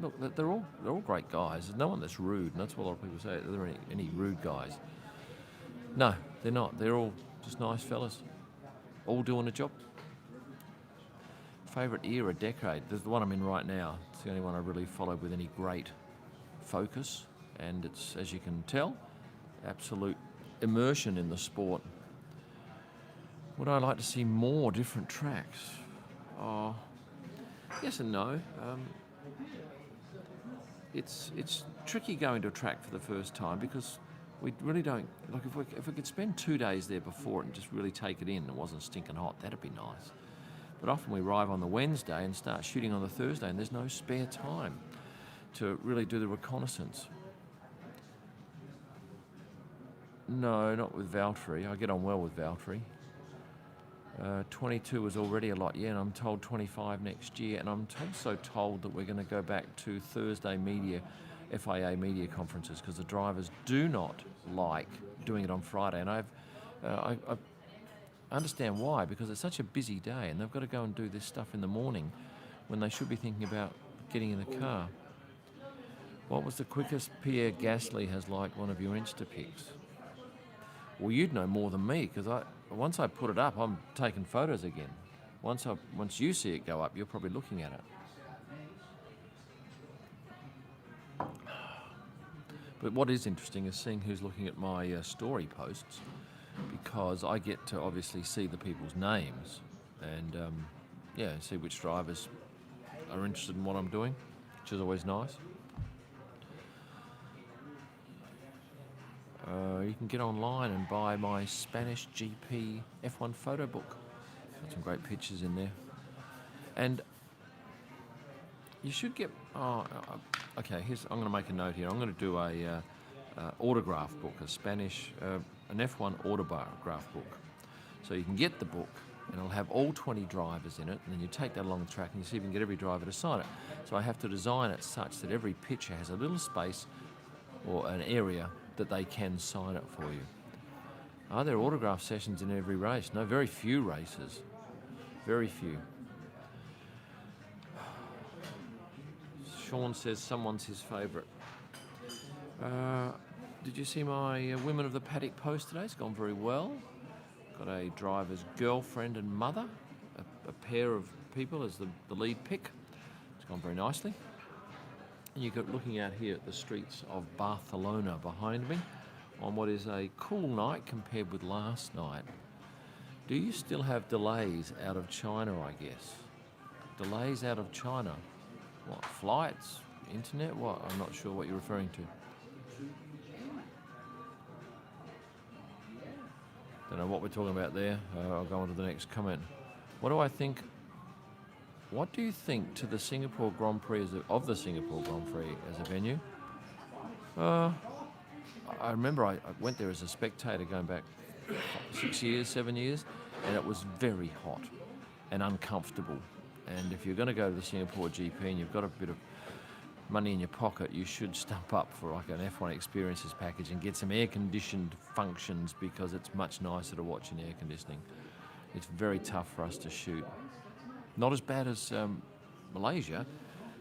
Look, they're all great guys. There's no one that's rude, and that's what a lot of people say. Are there any rude guys? No, they're not. They're all just nice fellas, all doing a job. Favourite era, decade? There's the one I'm in right now. It's the only one I really followed with any great focus, and it's, as you can tell, absolute immersion in the sport. Would I like to see more different tracks? Oh, yes and no. It's tricky going to a track for the first time because we really don't, like if we could spend 2 days there before it and just really take it in and it wasn't stinking hot, that'd be nice. But often we arrive on the Wednesday and start shooting on the Thursday, and there's no spare time to really do the reconnaissance. No, not with Valtteri. I get on well with Valtteri. 22 was already a lot, yeah, and I'm told 25 next year, and I'm also told that we're going to go back to Thursday FIA media conferences because the drivers do not like doing it on Friday, and I understand why, because it's such a busy day and they've got to go and do this stuff in the morning when they should be thinking about getting in the car. What was the quickest Pierre Gasly has liked one of your Insta pics? Well, you'd know more than me because once I put it up, I'm taking photos again. Once you see it go up, you're probably looking at it. But what is interesting is seeing who's looking at my story posts, because I get to obviously see the people's names and see which drivers are interested in what I'm doing, which is always nice. You can get online and buy my Spanish GP F1 photo book. Got some great pictures in there. And you should get... okay, I'm going to make a note here. I'm going to do a autograph book, an F1 autograph book. So you can get the book, and it'll have all 20 drivers in it, and then you take that along the track and you see if you can get every driver to sign it. So I have to design it such that every picture has a little space or an area that they can sign it for you. Are there autograph sessions in every race? No, very few races. Very few. Sean says someone's his favourite. Did you see my Women of the Paddock post today? It's gone very well. Got a driver's girlfriend and mother, a pair of people as the lead pick. It's gone very nicely. And you're looking out here at the streets of Barcelona behind me on what is a cool night compared with last night. Do you still have delays out of China, I guess? Delays out of China? What, flights, internet, what? I'm not sure what you're referring to. Don't know what we're talking about there. I'll go on to the next comment. What do you think to the Singapore Grand Prix of the Singapore Grand Prix as a venue? I remember I went there as a spectator going back 7 years, and it was very hot and uncomfortable. And if you're going to go to the Singapore GP and you've got a bit of money in your pocket, you should stump up for like an F1 experiences package and get some air-conditioned functions, because it's much nicer to watch in air conditioning. It's very tough for us to shoot. Not as bad as Malaysia,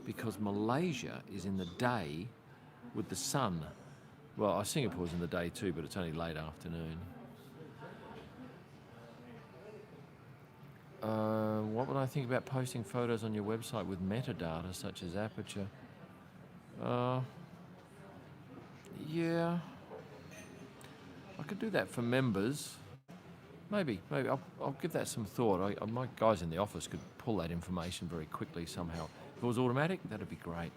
because Malaysia is in the day with the sun. Well, Singapore's in the day too, but it's only late afternoon. What would I think about posting photos on your website with metadata such as aperture? Yeah, I could do that for members. Maybe I'll give that some thought. My guys in the office could pull that information very quickly somehow. If it was automatic, that'd be great.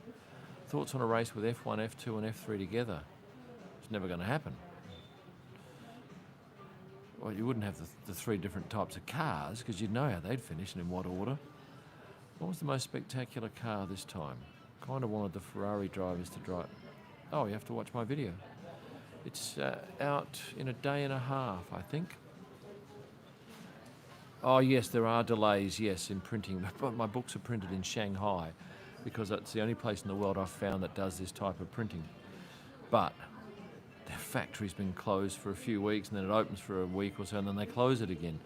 Thoughts on a race with F1, F2 and F3 together? It's never going to happen. Well, you wouldn't have the three different types of cars because you'd know how they'd finish and in what order. What was the most spectacular car this time? Kind of wanted the Ferrari drivers to drive. Oh, you have to watch my video. It's out in a day and a half, I think. Oh yes, there are delays, yes, in printing. But my books are printed in Shanghai because that's the only place in the world I've found that does this type of printing. But the factory's been closed for a few weeks and then it opens for a week or so and then they close it again.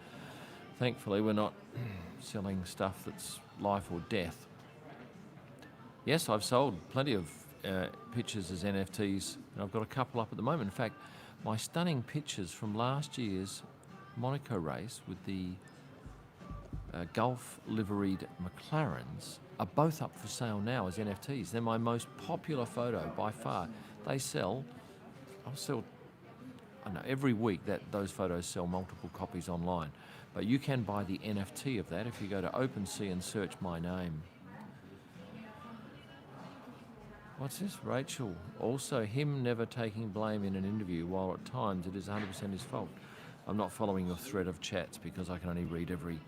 Thankfully, we're not selling stuff that's life or death. Yes, I've sold plenty of pictures as NFTs, and I've got a couple up at the moment. In fact, my stunning pictures from last year's Monaco race with the Gulf liveried McLarens are both up for sale now as NFTs. They're my most popular photo by far. I'll sell, I don't know, every week those photos sell multiple copies online. But you can buy the NFT of that if you go to OpenSea and search my name. What's this? Rachel. Also, him never taking blame in an interview, while at times it is 100% his fault. I'm not following your thread of chats because I can only read every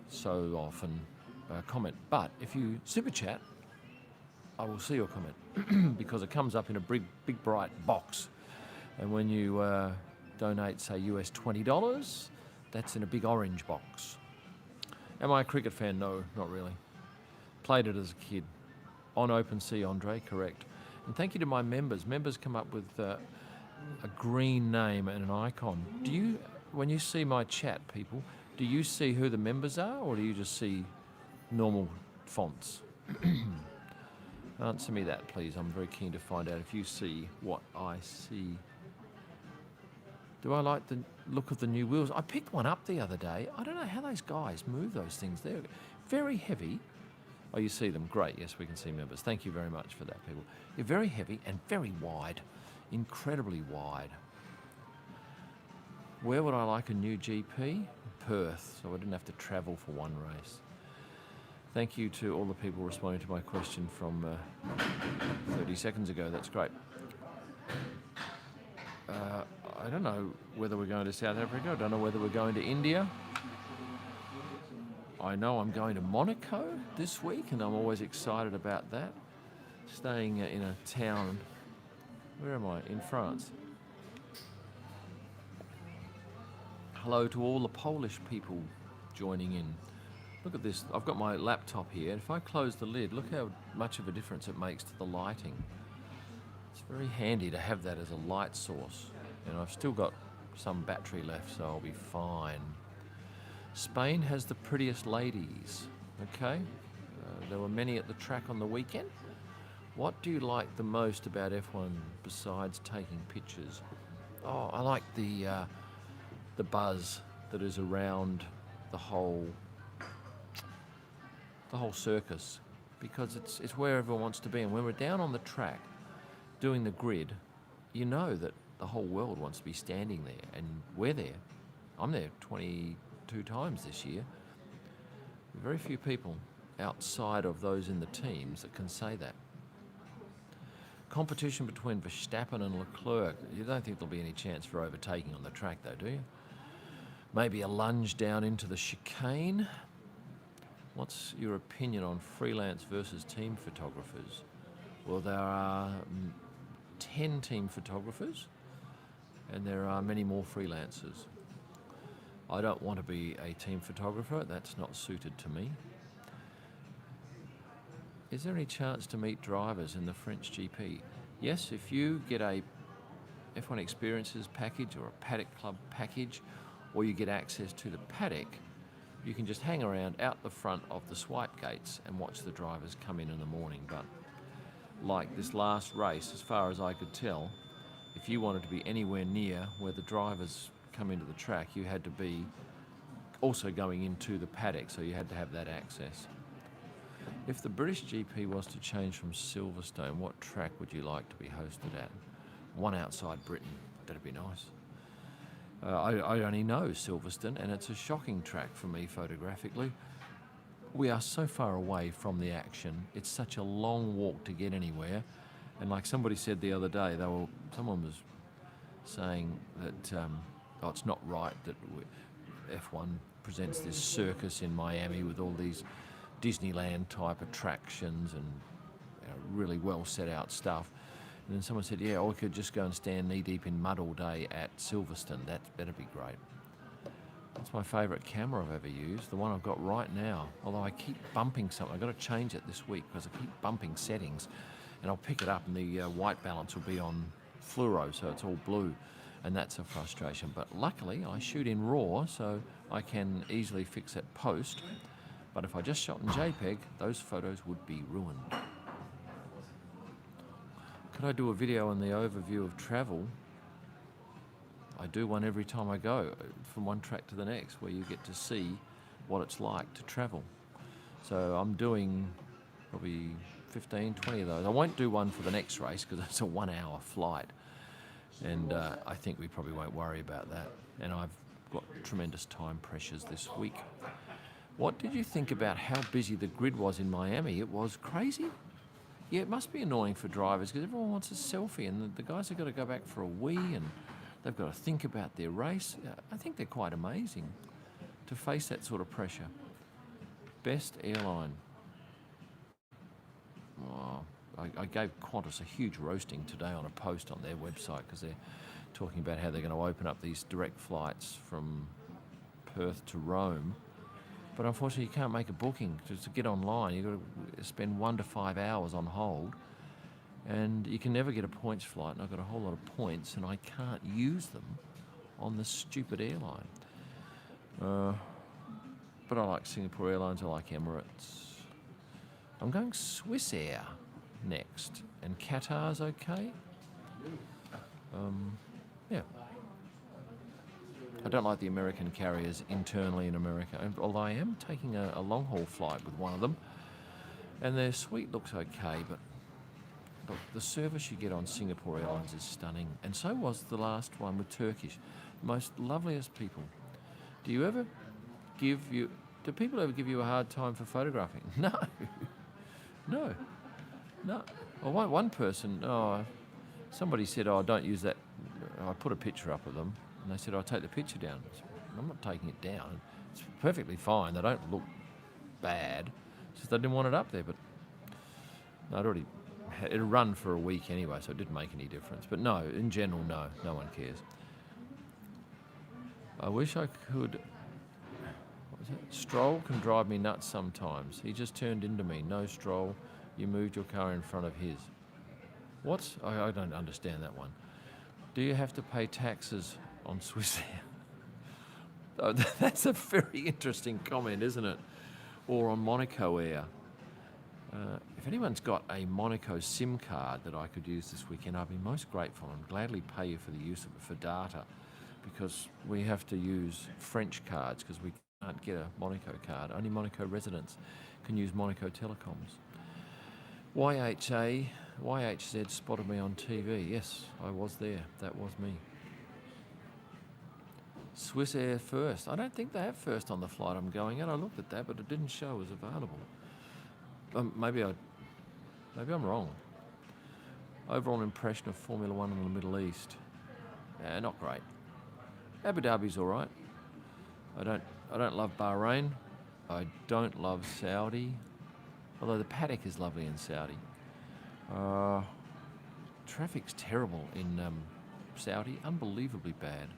so often comment. But if you super chat, I will see your comment because it comes up in a big bright box. And when you donate, say, US $20, that's in a big orange box. Am I a cricket fan? No, not really. Played it as a kid. On OpenSea, Andre, correct. And thank you to my members. Members come up with a green name and an icon. When you see my chat, people, do you see who the members are or do you just see normal fonts? Answer me that, please. I'm very keen to find out if you see what I see. Do I like the look of the new wheels? I picked one up the other day. I don't know how those guys move those things. They're very heavy. Oh, you see them. Great. Yes, we can see members. Thank you very much for that, people. They're very heavy and very wide. Incredibly wide. Where would I like a new GP? Perth, so I didn't have to travel for one race. Thank you to all the people responding to my question from 30 seconds ago. That's great. I don't know whether we're going to South Africa. I don't know whether we're going to India. I know I'm going to Monaco this week, and I'm always excited about that. Staying in a town, where am I? In France. Hello to all the Polish people joining in. Look at this. I've got my laptop here. If I close the lid, look how much of a difference it makes to the lighting. It's very handy to have that as a light source. And I've still got some battery left, so I'll be fine. Spain has the prettiest ladies, okay? There were many at the track on the weekend. What do you like the most about F1 besides taking pictures? Oh, I like the buzz that is around the whole circus, because it's where everyone wants to be. And when we're down on the track doing the grid, you know that the whole world wants to be standing there, and we're there. I'm there 22 times this year. Very few people outside of those in the teams that can say that. Competition between Verstappen and Leclerc. You don't think there'll be any chance for overtaking on the track though, do you? Maybe a lunge down into the chicane. What's your opinion on freelance versus team photographers? Well, there are 10 team photographers and there are many more freelancers. I don't want to be a team photographer. That's not suited to me. Is there any chance to meet drivers in the French GP? Yes, if you get a F1 Experiences package or a Paddock Club package, or you get access to the paddock, you can just hang around out the front of the swipe gates and watch the drivers come in the morning. But like this last race, as far as I could tell, if you wanted to be anywhere near where the drivers come into the track, you had to be also going into the paddock, so you had to have that access. If the British GP was to change from Silverstone, what track would you like to be hosted at? One outside Britain. That'd be nice. I only know Silverstone, and it's a shocking track for me photographically. We are so far away from the action. It's such a long walk to get anywhere. And like somebody said the other day, someone was saying that it's not right that F1 presents this circus in Miami with all these Disneyland type attractions and really well set out stuff. And then someone said, yeah, I could just go and stand knee deep in mud all day at Silverstone. That better be great. That's my favourite camera I've ever used, the one I've got right now. Although I keep bumping something. I've got to change it this week because I keep bumping settings. And I'll pick it up and the white balance will be on fluoro, so it's all blue. And that's a frustration. But luckily, I shoot in RAW, so I can easily fix it post. But if I just shot in JPEG, those photos would be ruined. Could I do a video on the overview of travel? I do one every time I go, from one track to the next, where you get to see what it's like to travel. So I'm doing probably 15, 20 of those. I won't do one for the next race because it's a 1 hour flight. And I think we probably won't worry about that. And I've got tremendous time pressures this week. What did you think about how busy the grid was in Miami? It was crazy. Yeah, it must be annoying for drivers because everyone wants a selfie and the guys have got to go back for a wee and they've got to think about their race. I think they're quite amazing to face that sort of pressure. Best airline. Oh, I gave Qantas a huge roasting today on a post on their website because they're talking about how they're going to open up these direct flights from Perth to Rome. But unfortunately, you can't make a booking. Just to get online, you've got to spend 1 to 5 hours on hold. And you can never get a points flight, and I've got a whole lot of points, and I can't use them on the stupid airline. But I like Singapore Airlines, I like Emirates. I'm going Swiss Air next, and Qatar's okay. Yeah. I don't like the American carriers internally in America, although I am taking a long-haul flight with one of them, and their suite looks okay, but look, the service you get on Singapore Airlines is stunning, and so was the last one with Turkish. Most loveliest people. Do people ever give you a hard time for photographing? No. Well, one person, somebody said, don't use that. I put a picture up of them. And they said, I'll take the picture down. I said, I'm not taking it down. It's perfectly fine. They don't look bad. It's just they didn't want it up there. But it'd run for a week anyway, so it didn't make any difference. But no, in general, no one cares. I wish I could... What was it? Stroll can drive me nuts sometimes. He just turned into me. No, Stroll, you moved your car in front of his. What? I don't understand that one. Do you have to pay taxes on Swiss Air? Oh, that's a very interesting comment, isn't it? Or on Monaco Air. If anyone's got a Monaco SIM card that I could use this weekend, I'd be most grateful and gladly pay you for the use of it for data, because we have to use French cards because we can't get a Monaco card. Only Monaco residents can use Monaco Telecoms. YHZ spotted me on TV. Yes, I was there. That was me. Swiss Air first. I don't think they have first on the flight I'm going at. I looked at that, but it didn't show as available. Maybe I'm wrong. Overall impression of Formula One in the Middle East. Not great. Abu Dhabi's all right. I don't love Bahrain. I don't love Saudi. Although the paddock is lovely in Saudi. Traffic's terrible in Saudi. Unbelievably bad.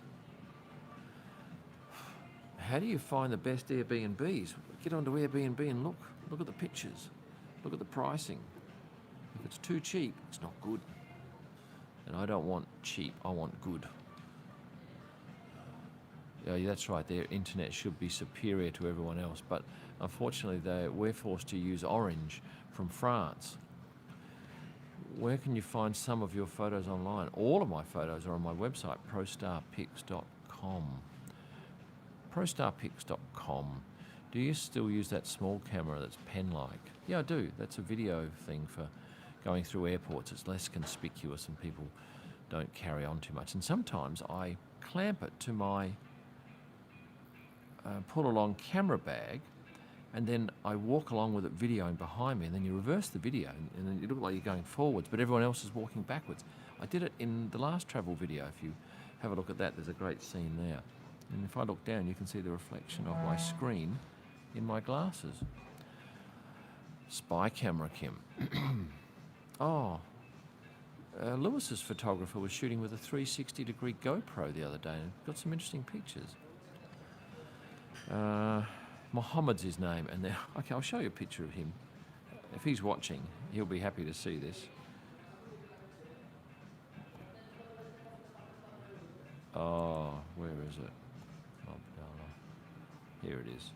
How do you find the best Airbnbs? Get onto Airbnb and look at the pictures. Look at the pricing. If it's too cheap, it's not good. And I don't want cheap, I want good. Yeah, that's right. Their internet should be superior to everyone else, but unfortunately, we're forced to use Orange from France. Where can you find some of your photos online? All of my photos are on my website, prostarpics.com. prostarpics.com. Do you still use that small camera that's pen-like? Yeah, I do. That's a video thing for going through airports. It's less conspicuous and people don't carry on too much. And sometimes I clamp it to my pull-along camera bag, and then I walk along with it videoing behind me, and then you reverse the video, and then you look like you're going forwards, but everyone else is walking backwards. I did it in the last travel video. If you have a look at that, there's a great scene there. And if I look down, you can see the reflection of my screen in my glasses. Spy camera, Kim. Lewis's photographer was shooting with a 360-degree GoPro the other day and got some interesting pictures. Mohammed's his name, and okay, I'll show you a picture of him. If he's watching, he'll be happy to see this. Oh, where is it? Here it is.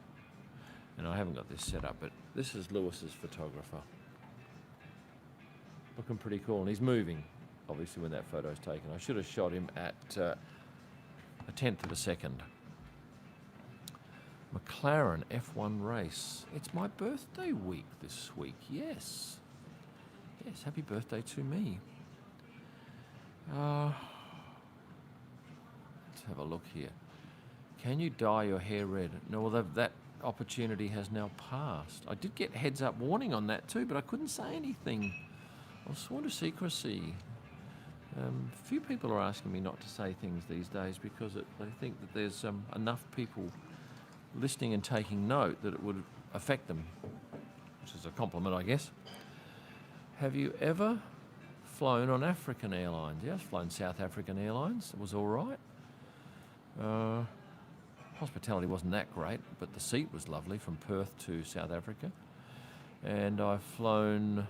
And I haven't got this set up, but this is Lewis's photographer. Looking pretty cool, and he's moving, obviously, when that photo's taken. I should have shot him at a 10th of a second. McLaren F1 race. It's my birthday week this week, yes. Yes, happy birthday to me. Let's have a look here. Can you dye your hair red? No, well, that opportunity has now passed. I did get heads up warning on that too, but I couldn't say anything. I was sworn to secrecy. A few people are asking me not to say things these days because they think that there's enough people listening and taking note that it would affect them, which is a compliment, I guess. Have you ever flown on African Airlines? Yeah, I've flown South African Airlines. It was all right. Hospitality wasn't that great, but the seat was lovely from Perth to South Africa. And I've flown,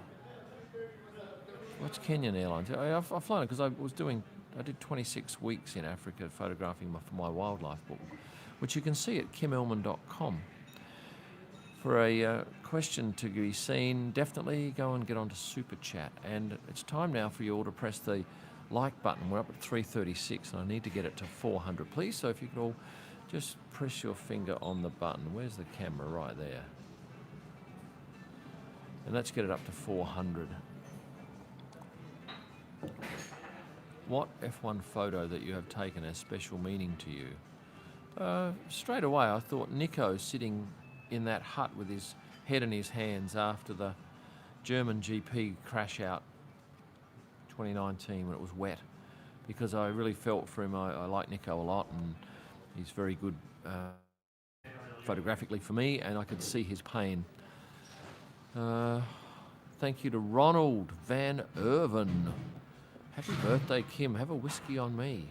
what's Kenyan Airlines? I've flown it because I did 26 weeks in Africa photographing for my wildlife book, which you can see at kimelman.com. For a question to be seen, definitely go and get onto Super Chat. And it's time now for you all to press the like button. We're up at 336 and I need to get it to 400, please. So if you could all just press your finger on the button. Where's the camera? Right there. And let's get it up to 400. What F1 photo that you have taken has special meaning to you? Straight away I thought Nico sitting in that hut with his head in his hands after the German GP crash out 2019 when it was wet, because I really felt for him. I like Nico a lot and he's very good photographically for me, and I could see his pain. Thank you to Ronald Van Irvin. Happy birthday, Kim. Have a whiskey on me.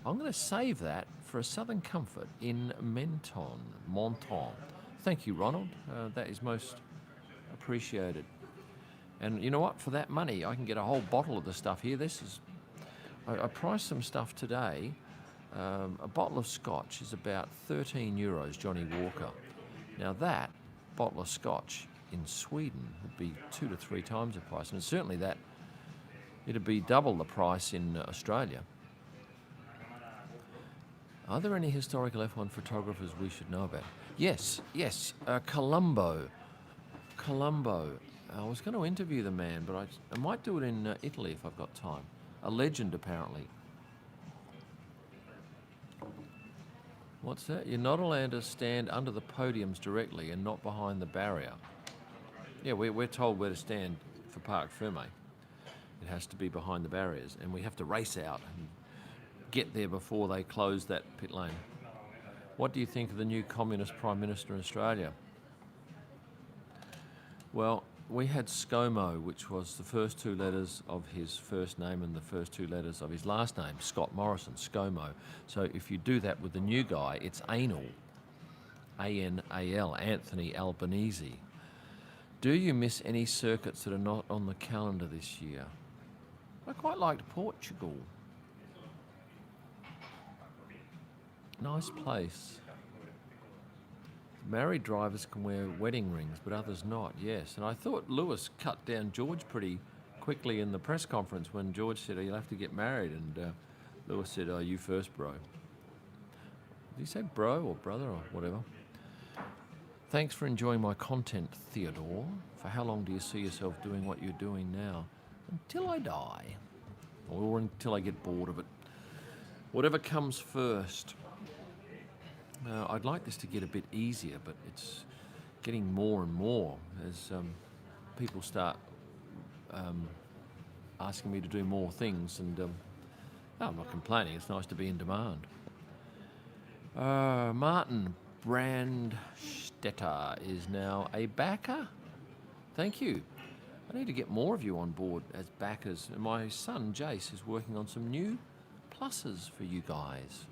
I'm going to save that for a Southern Comfort in Menton. Thank you, Ronald. That is most appreciated. And you know what? For that money, I can get a whole bottle of the stuff here. I priced some stuff today. A bottle of scotch is about €13, Johnny Walker. Now that bottle of scotch in Sweden would be 2 to 3 times the price, and certainly it'd be double the price in Australia. Are there any historical F1 photographers we should know about? Yes. Colombo. I was going to interview the man, but I might do it in Italy if I've got time. A legend, apparently. What's that? You're not allowed to stand under the podiums directly and not behind the barrier. Yeah, we're told where to stand for Parc Fermé. It has to be behind the barriers, and we have to race out and get there before they close that pit lane. What do you think of the new Communist Prime Minister in Australia? Well, we had ScoMo, which was the first 2 letters of his first name and the first 2 letters of his last name, Scott Morrison, ScoMo. So if you do that with the new guy, it's Anal, A-N-A-L, Anthony Albanese. Do you miss any circuits that are not on the calendar this year? I quite liked Portugal. Nice place. Married drivers can wear wedding rings, but others not, yes. And I thought Lewis cut down George pretty quickly in the press conference when George said, "Oh, you'll have to get married." And Lewis said, "Oh, you first, bro." Did he say bro or brother or whatever? Thanks for enjoying my content, Theodore. For how long do you see yourself doing what you're doing now? Until I die. Or until I get bored of it. Whatever comes first. I'd like this to get a bit easier, but it's getting more and more as people start asking me to do more things, and I'm not complaining. It's nice to be in demand. Martin Brandstetter is now a backer. Thank you. I need to get more of you on board as backers. My son Jace is working on some new pluses for you guys.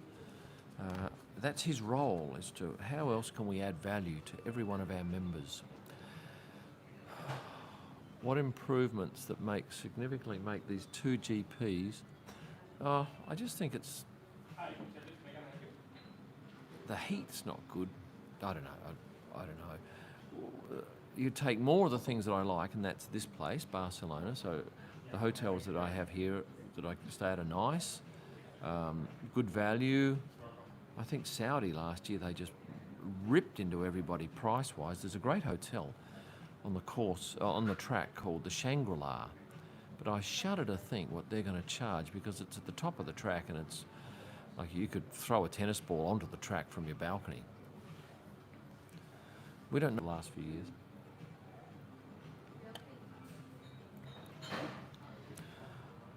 That's his role, as to how else can we add value to every one of our members. What improvements that significantly make these two GPs? I just think it's the heat's not good. I don't know. You take more of the things that I like, and that's this place, Barcelona. So the hotels that I have here that I can stay at are nice, good value. I think Saudi last year, they just ripped into everybody price-wise. There's a great hotel on the track called the Shangri-La, but I shudder to think what they're going to charge, because it's at the top of the track and it's like you could throw a tennis ball onto the track from your balcony. We don't know the last few years.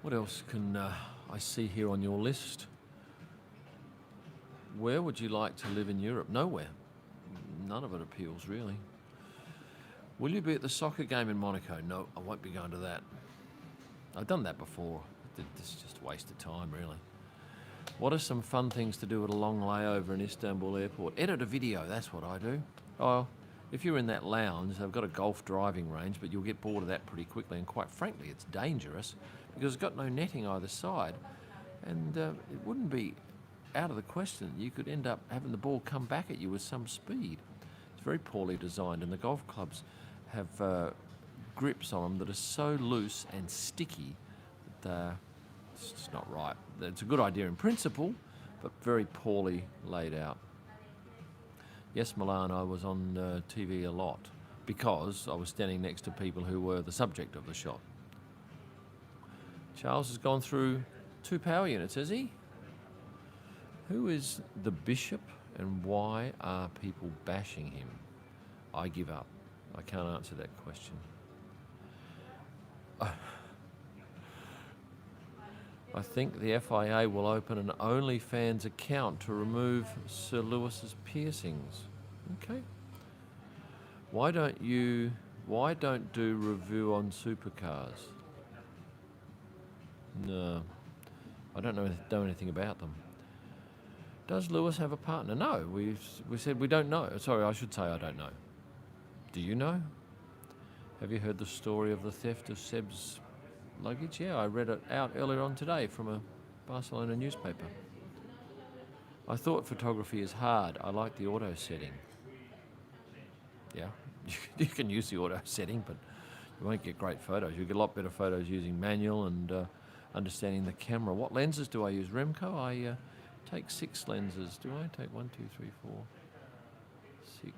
What else can I see here on your list? Where would you like to live in Europe? Nowhere. None of it appeals, really. Will you be at the soccer game in Monaco? No, I won't be going to that. I've done that before. This is just a waste of time, really. What are some fun things to do at a long layover in Istanbul airport? Edit a video, that's what I do. Oh, if you're in that lounge, they've got a golf driving range, but you'll get bored of that pretty quickly, and quite frankly, it's dangerous because it's got no netting either side, and it wouldn't be out of the question. You could end up having the ball come back at you with some speed. It's very poorly designed, and the golf clubs have grips on them that are so loose and sticky that it's just not right. It's a good idea in principle, but very poorly laid out. Yes, Milan, I was on TV a lot because I was standing next to people who were the subject of the shot. Charles has gone through 2 power units, has he? Who is the bishop and why are people bashing him? I give up. I can't answer that question. I think the FIA will open an OnlyFans account to remove Sir Lewis's piercings. Okay. Why don't do review on supercars? No, I don't know anything about them. Does Lewis have a partner? No, we said we don't know. Sorry, I should say I don't know. Do you know? Have you heard the story of the theft of Seb's luggage? Yeah, I read it out earlier on today from a Barcelona newspaper. I thought photography is hard. I like the auto setting. Yeah, you can use the auto setting, but you won't get great photos. You'll get a lot better photos using manual and understanding the camera. What lenses do I use? Remco? I take 6 lenses. Do I take 1, 2, 3, 4, 6?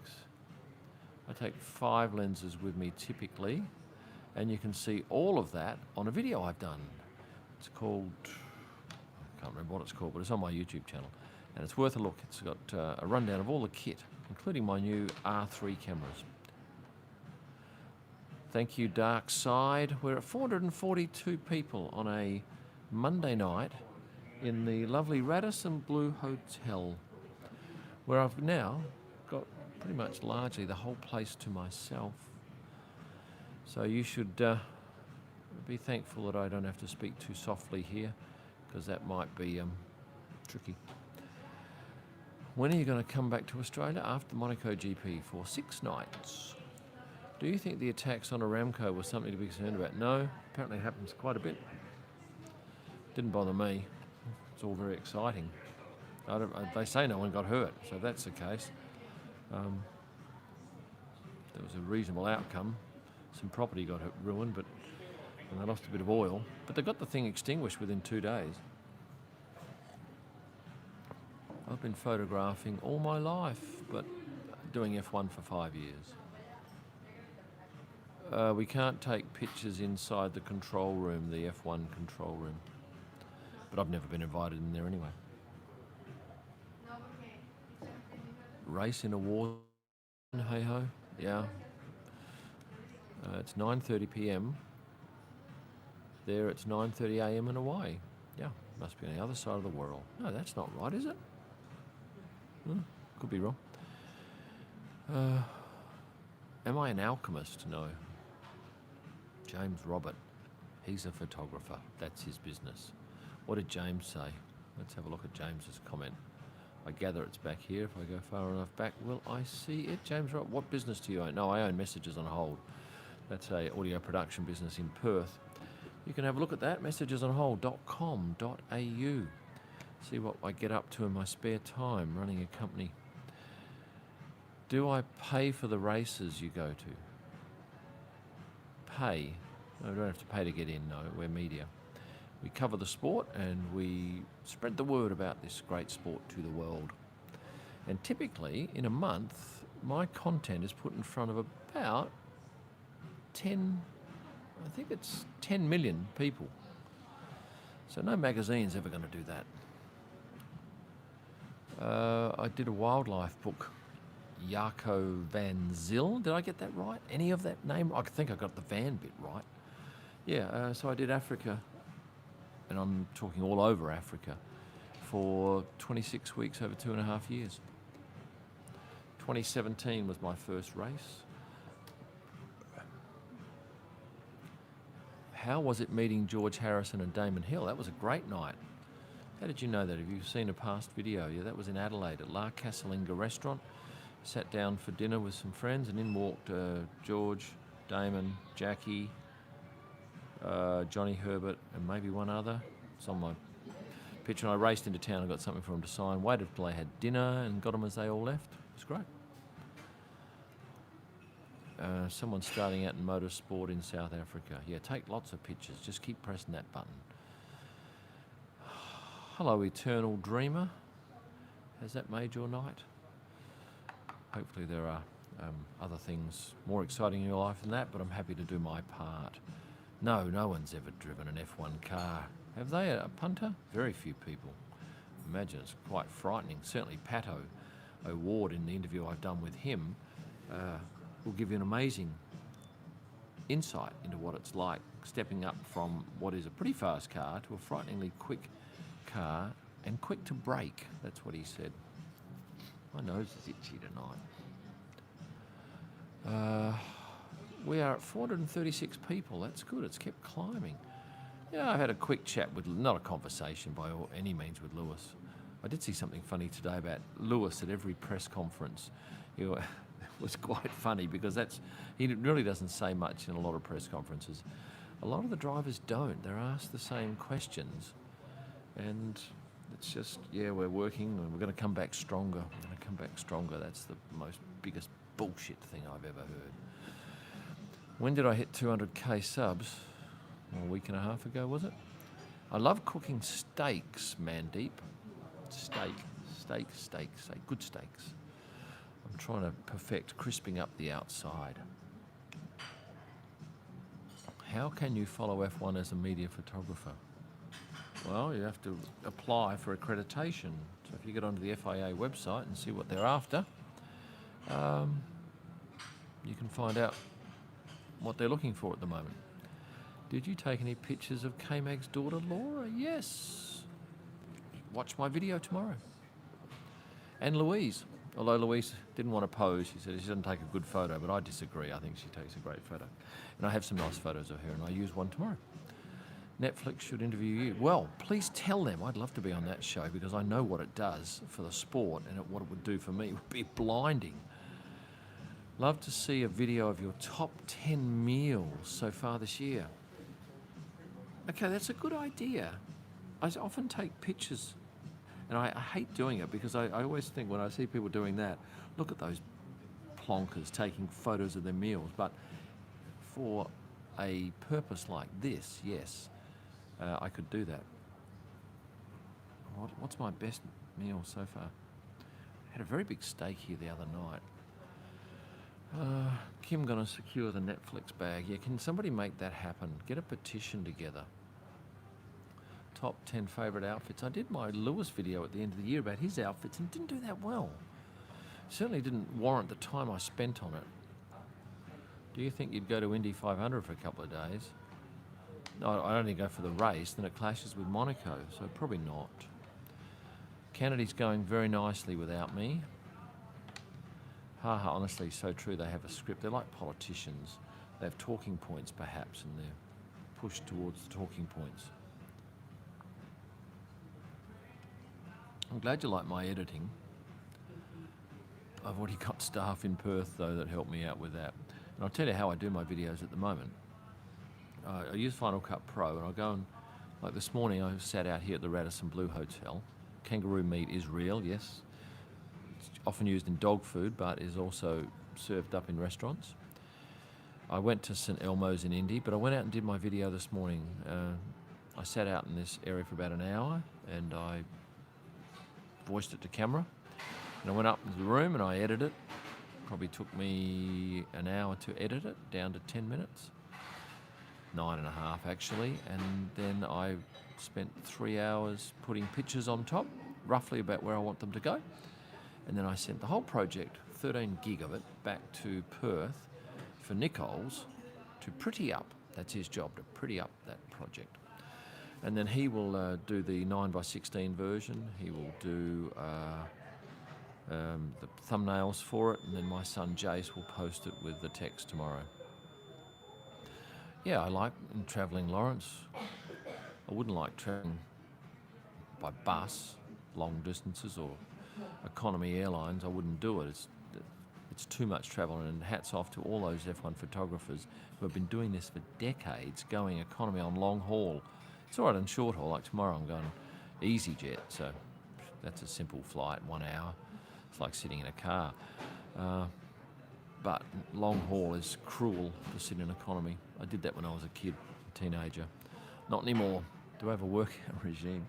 I take 5 lenses with me typically, and you can see all of that on a video I've done. It's called, I can't remember what it's called, but it's on my YouTube channel, and it's worth a look. It's got a rundown of all the kit, including my new R3 cameras. Thank you, Dark Side. We're at 442 people on a Monday night in the lovely Radisson Blu Hotel, where I've now got pretty much largely the whole place to myself. So you should be thankful that I don't have to speak too softly here, because that might be tricky. When are you going to come back to Australia? After Monaco GP for 6 nights. Do you think the attacks on Aramco was something to be concerned about? No, apparently it happens quite a bit. Didn't bother me. It's all very exciting. They say no one got hurt, so if that's the case. There was a reasonable outcome. Some property got ruined, and they lost a bit of oil. But they got the thing extinguished within 2 days. I've been photographing all my life, but doing F1 for 5 years. We can't take pictures inside the control room, the F1 control room. But I've never been invited in there anyway. Race in a war, hey ho, yeah. It's 9:30 p.m. There it's 9:30 a.m. and away. Yeah, must be on the other side of the world. No, that's not right, is it? Could be wrong. Am I an alchemist? No. James Robert, he's a photographer. That's his business. What did James say? Let's have a look at James's comment. I gather it's back here. If I go far enough back, will I see it? James Robert, what business do you own? No, I own Messages on Hold. That's a audio production business in Perth. You can have a look at that, messagesonhold.com.au. See what I get up to in my spare time running a company. Do I pay for the races you go to? Pay? No, we don't have to pay to get in, no, we're media. We cover the sport and we spread the word about this great sport to the world. And typically, in a month, my content is put in front of about 10 million people. So no magazine's ever going to do that. I did a wildlife book, Darko van Zyl. Did I get that right? Any of that name? I think I got the van bit right. Yeah, so I did Africa, and I'm talking all over Africa, for 26 weeks over 2.5 years. 2017 was my first race. How was it meeting George Harrison and Damon Hill? That was a great night. How did you know that? Have you seen a past video? Yeah, that was in Adelaide at La Casalinga restaurant. Sat down for dinner with some friends, and in walked George, Damon, Jackie, Johnny Herbert, and maybe one other. It's on my picture. And I raced into town and got something for them to sign. Waited till they had dinner and got them as they all left. It was great. Someone starting out in motorsport in South Africa. Yeah, take lots of pictures. Just keep pressing that button. Hello, Eternal Dreamer. Has that made your night? Hopefully there are other things more exciting in your life than that, but I'm happy to do my part. No one's ever driven an F1 car. Have they? A punter? Very few people. Imagine, it's quite frightening. Certainly Pato O'Ward, in the interview I've done with him, will give you an amazing insight into what it's like stepping up from what is a pretty fast car to a frighteningly quick car, and quick to brake. That's what he said. My nose is itchy tonight. We are at 436 people. That's good. It's kept climbing. Yeah, I had a quick chat with, not a conversation by any means with Lewis. I did see something funny today about Lewis at every press conference. It was quite funny because he really doesn't say much in a lot of press conferences. A lot of the drivers don't. They're asked the same questions. And it's just, yeah, we're working and we're going to come back stronger. We're going to come back stronger. That's the biggest bullshit thing I've ever heard. When did I hit 200k subs? A week and a half ago, was it? I love cooking steaks, Mandeep. Steak. Good steaks. I'm trying to perfect crisping up the outside. How can you follow F1 as a media photographer? Well, you have to apply for accreditation. So if you get onto the FIA website and see what they're after, you can find out what they're looking for at the moment. Did you take any pictures of K-Mag's daughter, Laura? Yes. Watch my video tomorrow. And Louise. Although Louise didn't want to pose, she said she doesn't take a good photo, but I disagree. I think she takes a great photo. And I have some nice photos of her, and I use one tomorrow. Netflix should interview you. Well, please tell them. I'd love to be on that show because I know what it does for the sport, and what it would do for me would be blinding. Love to see a video of your top 10 meals so far this year. Okay, that's a good idea. I often take pictures And I hate doing it because I always think when I see people doing that, look at those plonkers taking photos of their meals. But for a purpose like this, yes, I could do that. What's my best meal so far? I had a very big steak here the other night. Kim gonna secure the Netflix bag. Yeah, can somebody make that happen? Get a petition together. Top 10 favourite outfits. I did my Lewis video at the end of the year about his outfits and didn't do that well. Certainly didn't warrant the time I spent on it. Do you think you'd go to Indy 500 for a couple of days? No, I only go for the race, then it clashes with Monaco, so probably not. Kennedy's going very nicely without me. Haha, honestly, so true. They have a script. They're like politicians. They have talking points, perhaps, and they're pushed towards the talking points. I'm glad you like my editing. I've already got staff in Perth, though, that help me out with that. And I'll tell you how I do my videos at the moment. I use Final Cut Pro, and I'll go and, like this morning, I sat out here at the Radisson Blu Hotel. Kangaroo meat is real, yes. It's often used in dog food, but is also served up in restaurants. I went to St Elmo's in Indy, but I went out and did my video this morning. I sat out in this area for about an hour, and I voiced it to camera. And I went up into the room and I edited it. Probably took me an hour to edit it, down to 10 minutes. 9.5 actually. And then I spent 3 hours putting pictures on top, roughly about where I want them to go. And then I sent the whole project, 13 gig of it, back to Perth for Nichols to pretty up. That's his job, to pretty up that project. And then he will do the 9:16 version. He will do the thumbnails for it, and then my son Jace will post it with the text tomorrow. Yeah, I like travelling, Lawrence. I wouldn't like travelling by bus, long distances, or economy airlines. I wouldn't do it. It's too much travel, and hats off to all those F1 photographers who have been doing this for decades, going economy on long haul. It's all right on short haul, like tomorrow I'm going EasyJet, so that's a simple flight, 1 hour. It's like sitting in a car. But long haul is cruel to sit in economy. I did that when I was a kid, a teenager. Not anymore. Do I have a workout regime?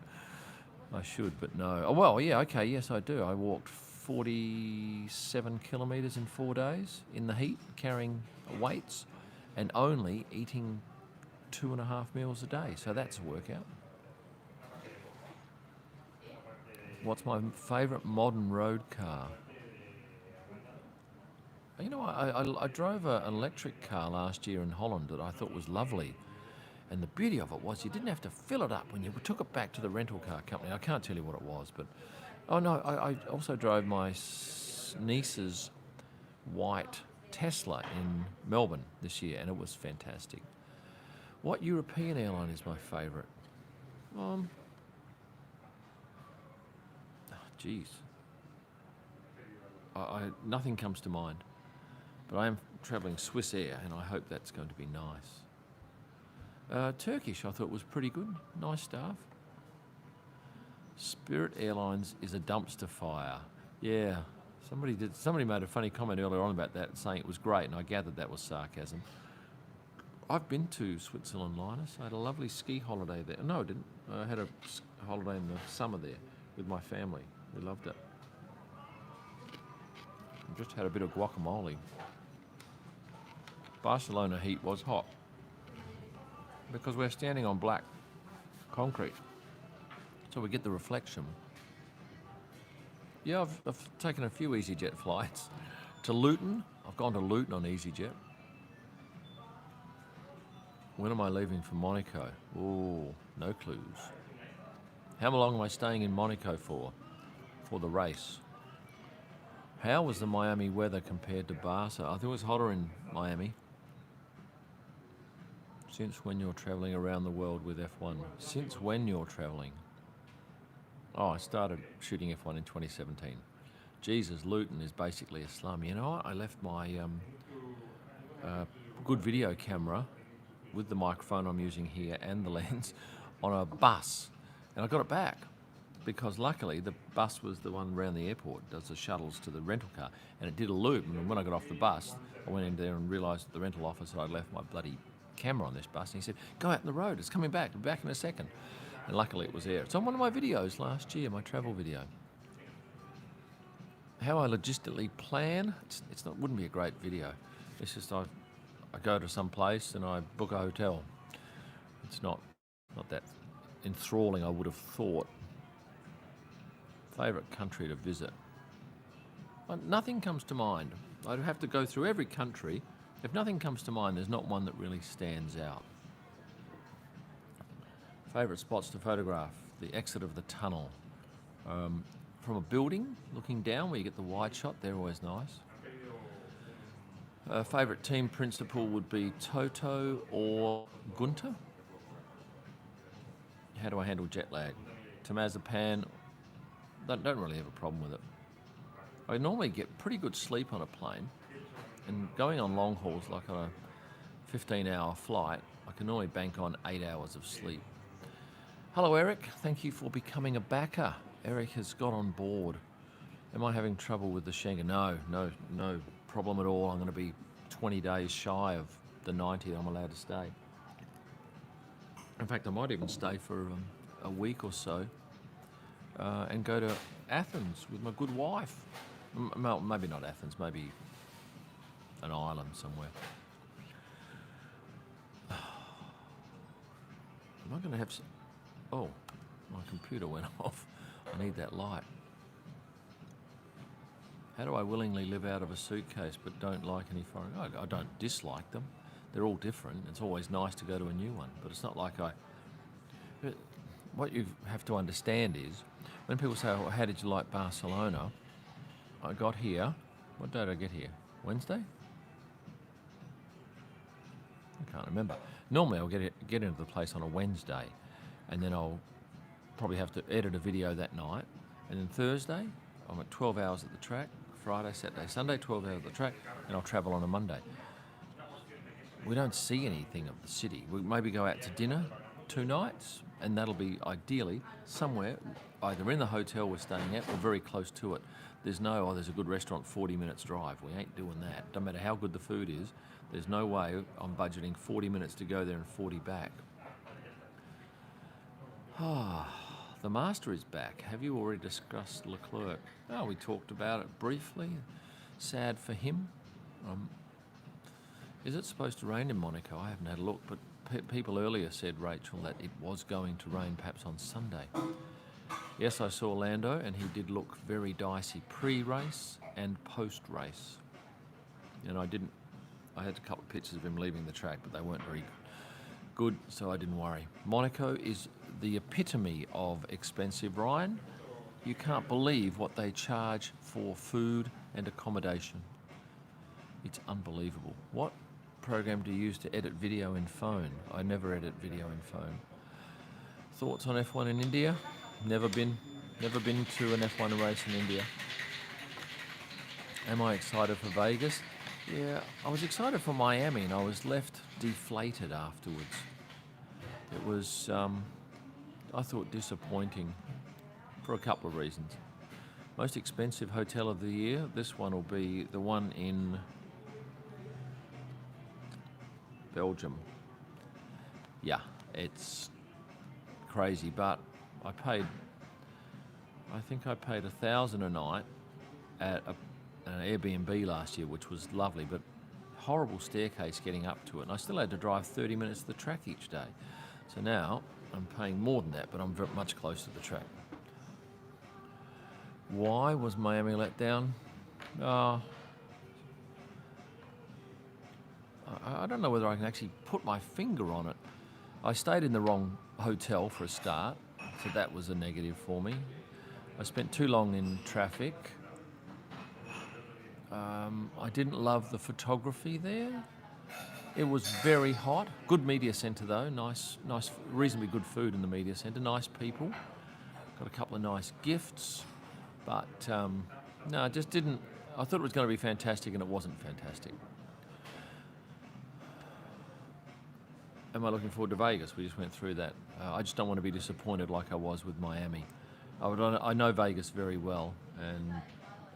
I should, but no. Oh, well, yeah, okay, yes, I do. I walked 47 kilometres in 4 days in the heat, carrying weights, and only eating 2.5 meals a day, so that's a workout. What's my favourite modern road car? You know, I drove an electric car last year in Holland that I thought was lovely, and the beauty of it was you didn't have to fill it up when you took it back to the rental car company. I can't tell you what it was, but oh no, I also drove my niece's white Tesla in Melbourne this year, and it was fantastic. What European airline is my favourite? Geez. Nothing comes to mind. But I am travelling Swiss Air, and I hope that's going to be nice. Turkish, I thought was pretty good. Nice staff. Spirit Airlines is a dumpster fire. Yeah. Somebody made a funny comment earlier on about that, saying it was great, and I gathered that was sarcasm. I've been to Switzerland, Linus. I had a lovely ski holiday there. No, I didn't. I had a holiday in the summer there with my family. We loved it. I just had a bit of guacamole. Barcelona heat was hot because we're standing on black concrete, so we get the reflection. Yeah, I've taken a few EasyJet flights to Luton. I've gone to Luton on EasyJet. When am I leaving for Monaco? Oh, no clues. How long am I staying in Monaco for the race? How was the Miami weather compared to Barca? I think it was hotter in Miami. Since when you're travelling around the world with F1? Since when you're travelling? Oh, I started shooting F1 in 2017. Jesus, Luton is basically a slum. You know what? I left my good video camera with the microphone I'm using here and the lens on a bus, and I got it back because luckily the bus was the one around the airport, does the shuttles to the rental car, and it did a loop. And when I got off the bus, I went in there and realised at the rental office that I'd left my bloody camera on this bus. And he said, "Go out in the road, it's coming back, back in a second." And luckily it was there. It's on one of my videos last year, my travel video. How I logistically plan, it's not, wouldn't be a great video. It's just I go to some place and I book a hotel. It's not that enthralling, I would have thought. Favourite country to visit? Nothing comes to mind. I'd have to go through every country. If nothing comes to mind, there's not one that really stands out. Favourite spots to photograph? The exit of the tunnel. From a building, looking down where you get the wide shot, they're always nice. Favourite team principal would be Toto or Gunter. How do I handle jet lag? Temazepam, don't really have a problem with it. I normally get pretty good sleep on a plane, and going on long hauls, like on a 15-hour flight, I can normally bank on 8 hours of sleep. Hello, Eric. Thank you for becoming a backer. Eric has got on board. Am I having trouble with the Schengen? No problem at all. I'm going to be 20 days shy of the 90 I'm allowed to stay. In fact, I might even stay for a week or so and go to Athens with my good wife. Well, maybe not Athens, maybe an island somewhere. Am I going to have some... Oh, my computer went off. I need that light. How do I willingly live out of a suitcase but don't like any foreign... I don't dislike them. They're all different. It's always nice to go to a new one, but it's not like what you have to understand is, when people say, "Oh, how did you like Barcelona?" I got here... What day did I get here? Wednesday? I can't remember. Normally I'll get into the place on a Wednesday, and then I'll probably have to edit a video that night, and then Thursday I'm at 12 hours at the track, Friday, Saturday, Sunday 12 hours at the track, and I'll travel on a Monday. We don't see anything of the city. We maybe go out to dinner 2 nights, and that'll be ideally somewhere either in the hotel we're staying at or very close to it. There's no, there's a good restaurant 40 minutes drive. We ain't doing that. Don't matter how good the food is, there's no way I'm budgeting 40 minutes to go there and 40 back. The Master is back. Have you already discussed Leclerc? Oh, we talked about it briefly. Sad for him. Is it supposed to rain in Monaco? I haven't had a look, but people earlier said, Rachel, that it was going to rain perhaps on Sunday. Yes, I saw Lando, and he did look very dicey pre-race and post-race. And I had a couple of pictures of him leaving the track, but they weren't very good, so I didn't worry. Monaco is the epitome of expensive, Ryan. You can't believe what they charge for food and accommodation. It's unbelievable. What program do you use to edit video in phone? I never edit video in phone. Thoughts on F1 in India? Never been to an F1 race in India. Am I excited for Vegas? Yeah, I was excited for Miami, and I was left deflated afterwards. It was, I thought, disappointing for a couple of reasons. Most expensive hotel of the year, this one will be the one in Belgium. Yeah, it's crazy, but I think I paid $1,000 a night at an Airbnb last year, which was lovely, but horrible staircase getting up to it, and I still had to drive 30 minutes to the track each day. So now I'm paying more than that, but I'm very much closer to the track. Why was Miami let down? I don't know whether I can actually put my finger on it. I stayed in the wrong hotel for a start, so that was a negative for me. I spent too long in traffic. I didn't love the photography there. It was very hot. Good media centre though, nice, reasonably good food in the media centre, nice people. Got a couple of nice gifts, but no, I just didn't. I thought it was going to be fantastic, and it wasn't fantastic. Am I looking forward to Vegas? We just went through that. I just don't want to be disappointed like I was with Miami. I know Vegas very well, and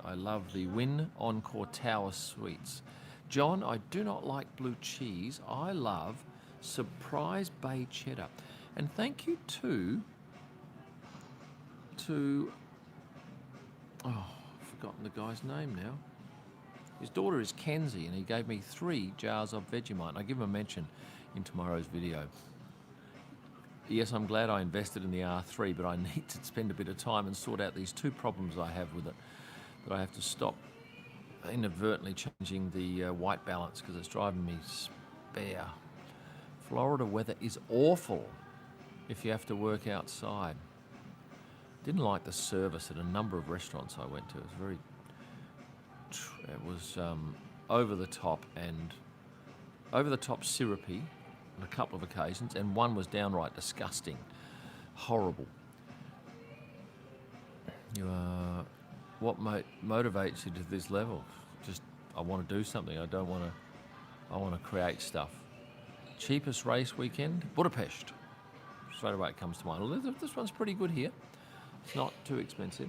I love the Wynn Encore Tower Suites. John, I do not like blue cheese. I love surprise bay cheddar. And thank you to I've forgotten the guy's name now. His daughter is Kenzie, and he gave me 3 jars of Vegemite. And I give him a mention in tomorrow's video. Yes, I'm glad I invested in the R3, but I need to spend a bit of time and sort out these 2 problems I have with it. That I have to stop inadvertently changing the white balance because it's driving me spare. Florida weather is awful if you have to work outside. Didn't like the service at a number of restaurants I went to. It was over the top syrupy on a couple of occasions, and one was downright disgusting, horrible. What motivates you to this level? Just, I want to do something. I want to create stuff. Cheapest race weekend? Budapest. Straight away it comes to mind. Well, this one's pretty good here. It's not too expensive.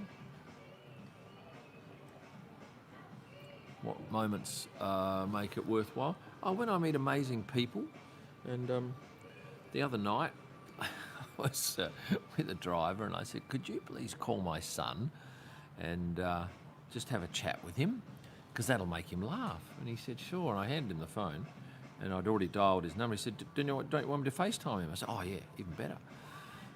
What moments make it worthwhile? Oh, when I meet amazing people. And the other night, I was with a driver, and I said, "Could you please call my son and just have a chat with him, because that'll make him laugh." And he said, "Sure." And I handed him the phone, and I'd already dialed his number. He said, don't you want me to FaceTime him? I said, "Oh yeah, even better."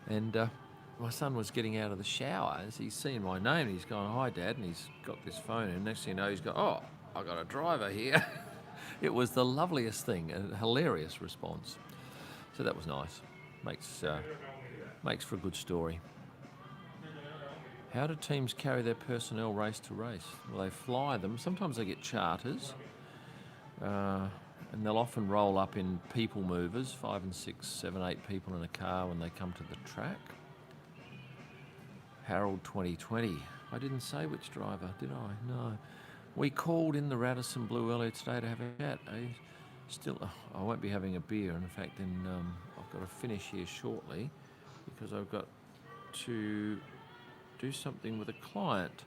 And my son was getting out of the shower, as he's seen my name, and he's going, "Hi, Dad," and he's got this phone, and next thing you know, he's got, "Oh, I got a driver here." It was the loveliest thing, a hilarious response. So that was nice. Makes for a good story. How do teams carry their personnel race to race? Well, they fly them. Sometimes they get charters, and they'll often roll up in people movers, 5 and 6, 7, 8 people in a car when they come to the track. Harold 2020. I didn't say which driver, did I? No. We called in the Radisson Blue earlier today to have a chat. I won't be having a beer. In fact, I've got to finish here shortly because I've got to do something with a client.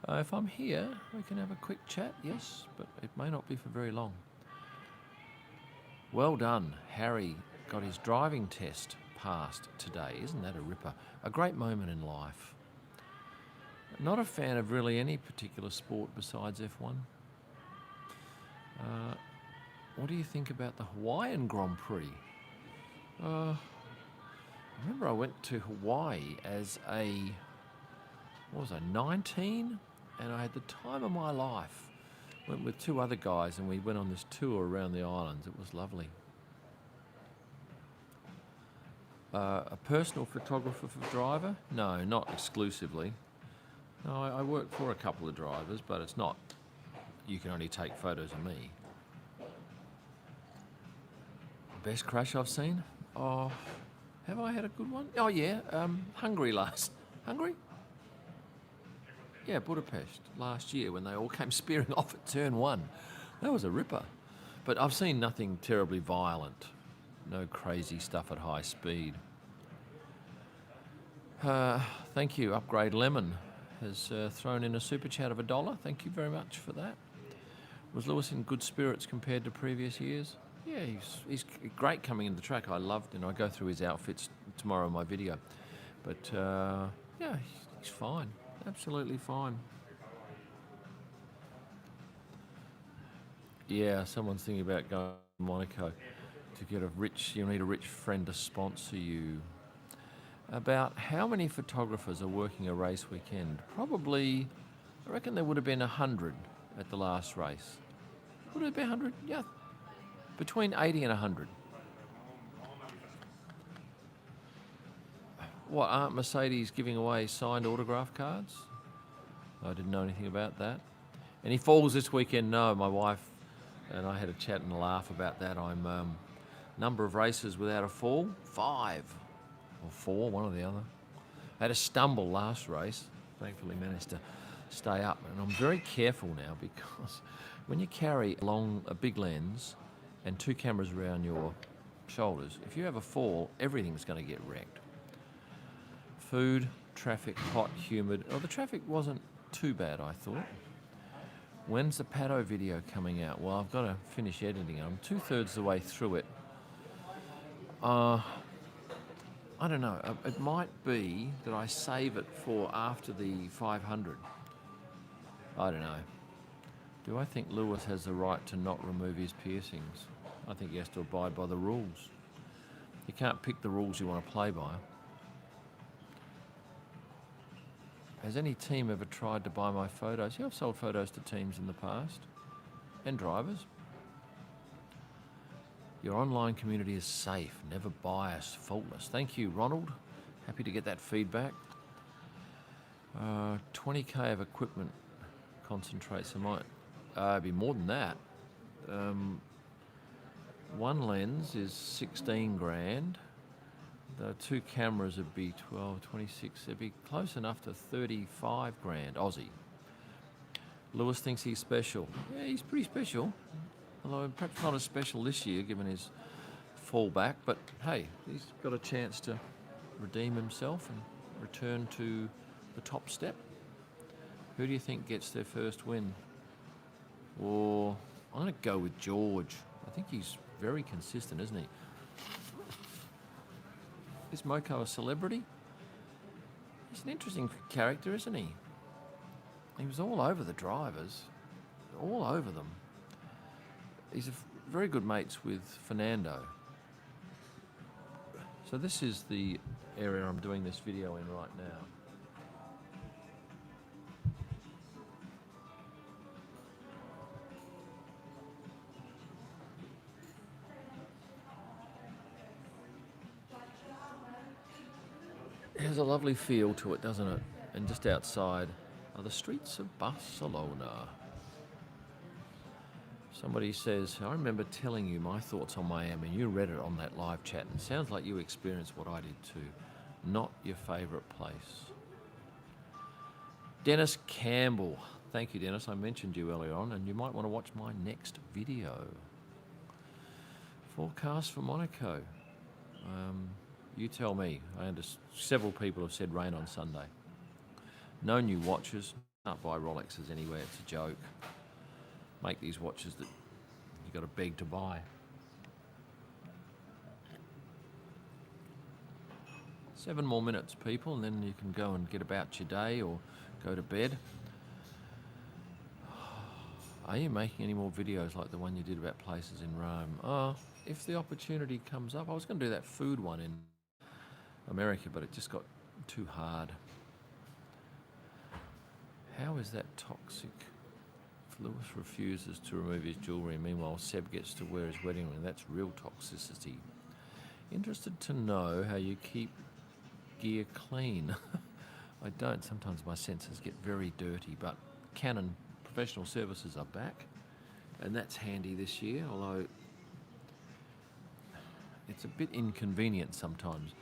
If I'm here, we can have a quick chat, yes, but it may not be for very long. Well done. Harry got his driving test passed today. Isn't that a ripper? A great moment in life. Not a fan of really any particular sport besides F1. What do you think about the Hawaiian Grand Prix? I remember I went to Hawaii as 19? And I had the time of my life. Went with 2 other guys, and we went on this tour around the islands. It was lovely. A personal photographer for driver? No, not exclusively. No, I work for a couple of drivers, but it's not, you can only take photos of me. Best crash I've seen? Oh, have I had a good one? Oh yeah, Hungary? Yeah, Budapest last year when they all came spearing off at turn 1. That was a ripper. But I've seen nothing terribly violent. No crazy stuff at high speed. Thank you, Upgrade Lemon has thrown in a super chat of $1. Thank you very much for that. Was Lewis in good spirits compared to previous years? Yeah, he's great coming into the track. I loved it. I go through his outfits tomorrow in my video. But yeah, he's fine. Absolutely fine. Yeah, someone's thinking about going to Monaco to get you need a rich friend to sponsor you. About how many photographers are working a race weekend? Probably, I reckon there would have been 100 at the last race. Would it be 100? Yeah, between 80 and 100. What, aren't Mercedes giving away signed autograph cards? I didn't know anything about that. Any falls this weekend? No, my wife and I had a chat and a laugh about that. I'm number of races without a fall, 5 or 4, one or the other. I had a stumble last race. Thankfully managed to stay up. And I'm very careful now because when you carry along a big lens and 2 cameras around your shoulders, if you have a fall, everything's going to get wrecked. Food, traffic, hot, humid. Oh, the traffic wasn't too bad, I thought. When's the Paddo video coming out? Well, I've got to finish editing it. I'm 2/3 of the way through it. I don't know. It might be that I save it for after the 500. I don't know. Do I think Lewis has the right to not remove his piercings? I think he has to abide by the rules. You can't pick the rules you want to play by. Has any team ever tried to buy my photos? Yeah, I've sold photos to teams in the past and drivers. Your online community is safe, never biased, faultless. Thank you, Ronald. Happy to get that feedback. 20k of equipment concentrates. It might be more than that. One lens is 16 grand. The 2 cameras would be 12, 26. It'd be close enough to 35 grand Aussie. Lewis thinks he's special. Yeah, he's pretty special. Although perhaps not as special this year, given his fallback. But hey, he's got a chance to redeem himself and return to the top step. Who do you think gets their first win? Or I'm going to go with George. I think he's very consistent, isn't he? Is Moko a celebrity? He's an interesting character, isn't he? He was all over the drivers, all over them. He's very good mates with Fernando. So this is the area I'm doing this video in right now. It has a lovely feel to it, doesn't it? And just outside are the streets of Barcelona. Somebody says, I remember telling you my thoughts on Miami, and you read it on that live chat, and it sounds like you experienced what I did too. Not your favourite place. Dennis Campbell. Thank you, Dennis. I mentioned you earlier on, and you might want to watch my next video. Forecast for Monaco. You tell me. Several people have said rain on Sunday. No new watches. Can't buy Rolexes anywhere. It's a joke. Make these watches that you got to beg to buy. 7 more minutes, people, and then you can go and get about your day or go to bed. Are you making any more videos like the one you did about places in Rome? If the opportunity comes up. I was going to do that food one in America, but it just got too hard. How is that toxic? If Lewis refuses to remove his jewellery, meanwhile Seb gets to wear his wedding ring, that's real toxicity. Interested to know how you keep gear clean. I don't. Sometimes my sensors get very dirty, but Canon professional services are back, and that's handy this year, although it's a bit inconvenient sometimes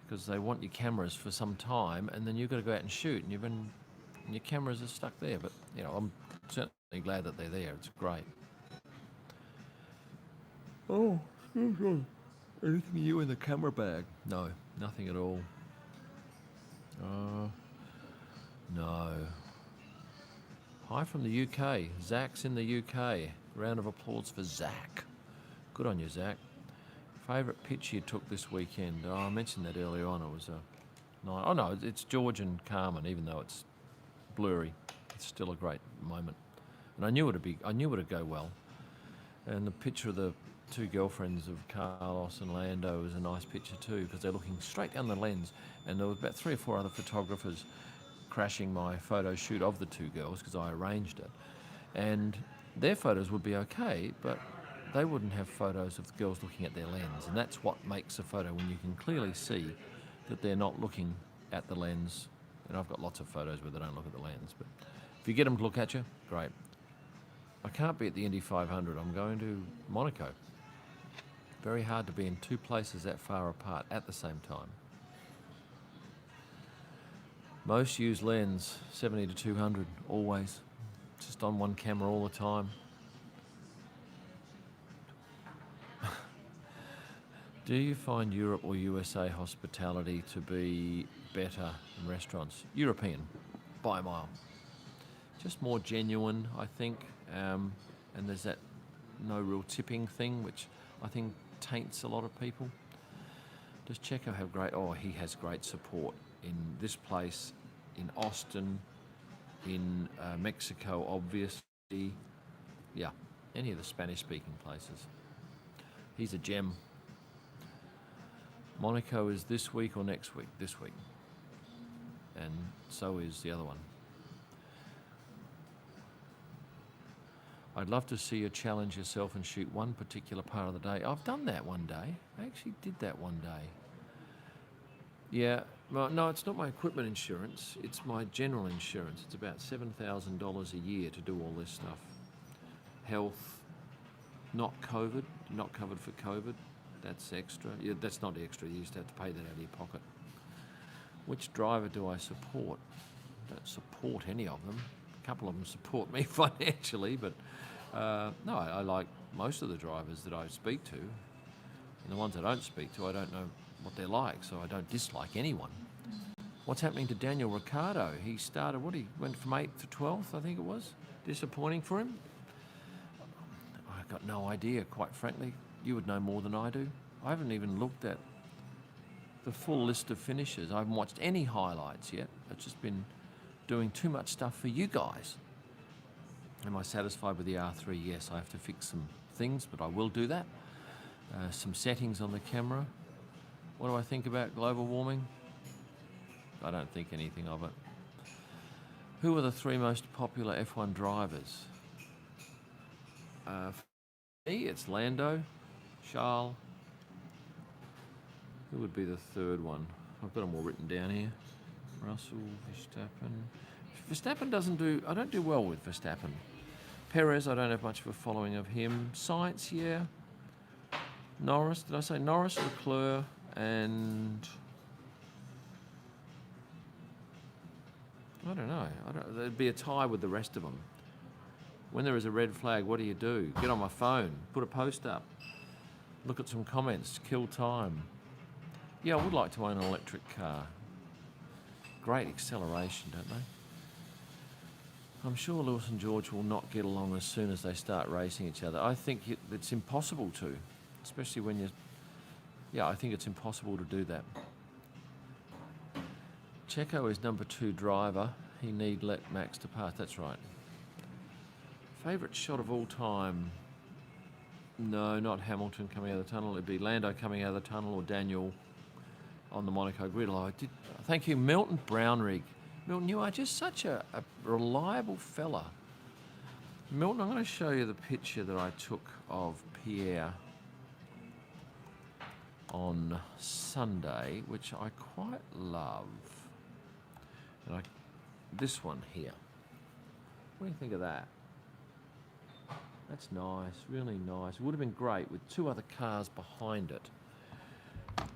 because they want your cameras for some time and then you've got to go out and shoot and your cameras are stuck there. But, you know, I'm certainly glad that they're there. It's great. Oh, anything new in the camera bag? No, nothing at all. No. Hi from the UK. Zach's in the UK. Round of applause for Zach. Good on you, Zach. Favourite pitch you took this weekend? Oh, I mentioned that earlier on. It was no, it's George and Carmen, even though it's blurry. It's still a great moment. And I knew it'd go well. And the picture of the 2 girlfriends of Carlos and Lando was a nice picture too, because they're looking straight down the lens. And there was about 3 or 4 other photographers crashing my photo shoot of the 2 girls because I arranged it. And their photos would be okay, but they wouldn't have photos of the girls looking at their lens. And that's what makes a photo, when you can clearly see that they're not looking at the lens. And I've got lots of photos where they don't look at the lens, but if you get them to look at you, great. I can't be at the Indy 500. I'm going to Monaco. Very hard to be in 2 places that far apart at the same time. Most used lens, 70 to 200, always. Just on one camera all the time. Do you find Europe or USA hospitality to be better than restaurants? European, by a mile. Just more genuine, I think. And there's that no real tipping thing, which I think taints a lot of people. Does Checo have great... Oh, he has great support in this place, in Austin, in Mexico, obviously. Yeah, any of the Spanish-speaking places. He's a gem. Monaco is this week or next week? This week. And so is the other one. I'd love to see you challenge yourself and shoot one particular part of the day. I've done that one day. I actually did that one day. Yeah, well, no, it's not my equipment insurance. It's my general insurance. It's about $7,000 a year to do all this stuff. Health, not COVID, not covered for COVID. That's extra. Yeah, that's not extra. You used to have to pay that out of your pocket. Which driver do I support? I don't support any of them. A couple of them support me financially, but no, I like most of the drivers that I speak to. And the ones I don't speak to, I don't know what they're like, so I don't dislike anyone. What's happening to Daniel Ricciardo? He started, he went from 8th to 12th, I think it was. Disappointing for him. I've got no idea, quite frankly. You would know more than I do. I haven't even looked at the full list of finishes. I haven't watched any highlights yet. I've just been doing too much stuff for you guys. Am I satisfied with the R3? Yes, I have to fix some things, but I will do that. Some settings on the camera. What do I think about global warming? I don't think anything of it. Who are the 3 most popular F1 drivers? For me, it's Lando, Charles. Who would be the 3rd one? I've got them all written down here. Russell, Verstappen. Verstappen doesn't do... I don't do well with Verstappen. Perez, I don't have much of a following of him. Sainz, yeah. Norris, did I say Norris, Leclerc, and... I don't know. There'd be a tie with the rest of them. When there is a red flag, what do? Get on my phone, put a post up, look at some comments, kill time. Yeah, I would like to own an electric car. Great acceleration, don't they? I'm sure Lewis and George will not get along as soon as they start racing each other. I think it's impossible to, especially when you... Yeah, I think it's impossible to do that. Checo is number 2 driver. He need let Max to pass. That's right. Favourite shot of all time? No, not Hamilton coming out of the tunnel. It'd be Lando coming out of the tunnel or Daniel on the Monaco grid. I did. Thank you, Milton Brownrigg. Milton, you are just such a reliable fella. Milton, I'm going to show you the picture that I took of Pierre on Sunday, which I quite love. And this one here. What do you think of that? That's nice, really nice. It would have been great with 2 other cars behind it.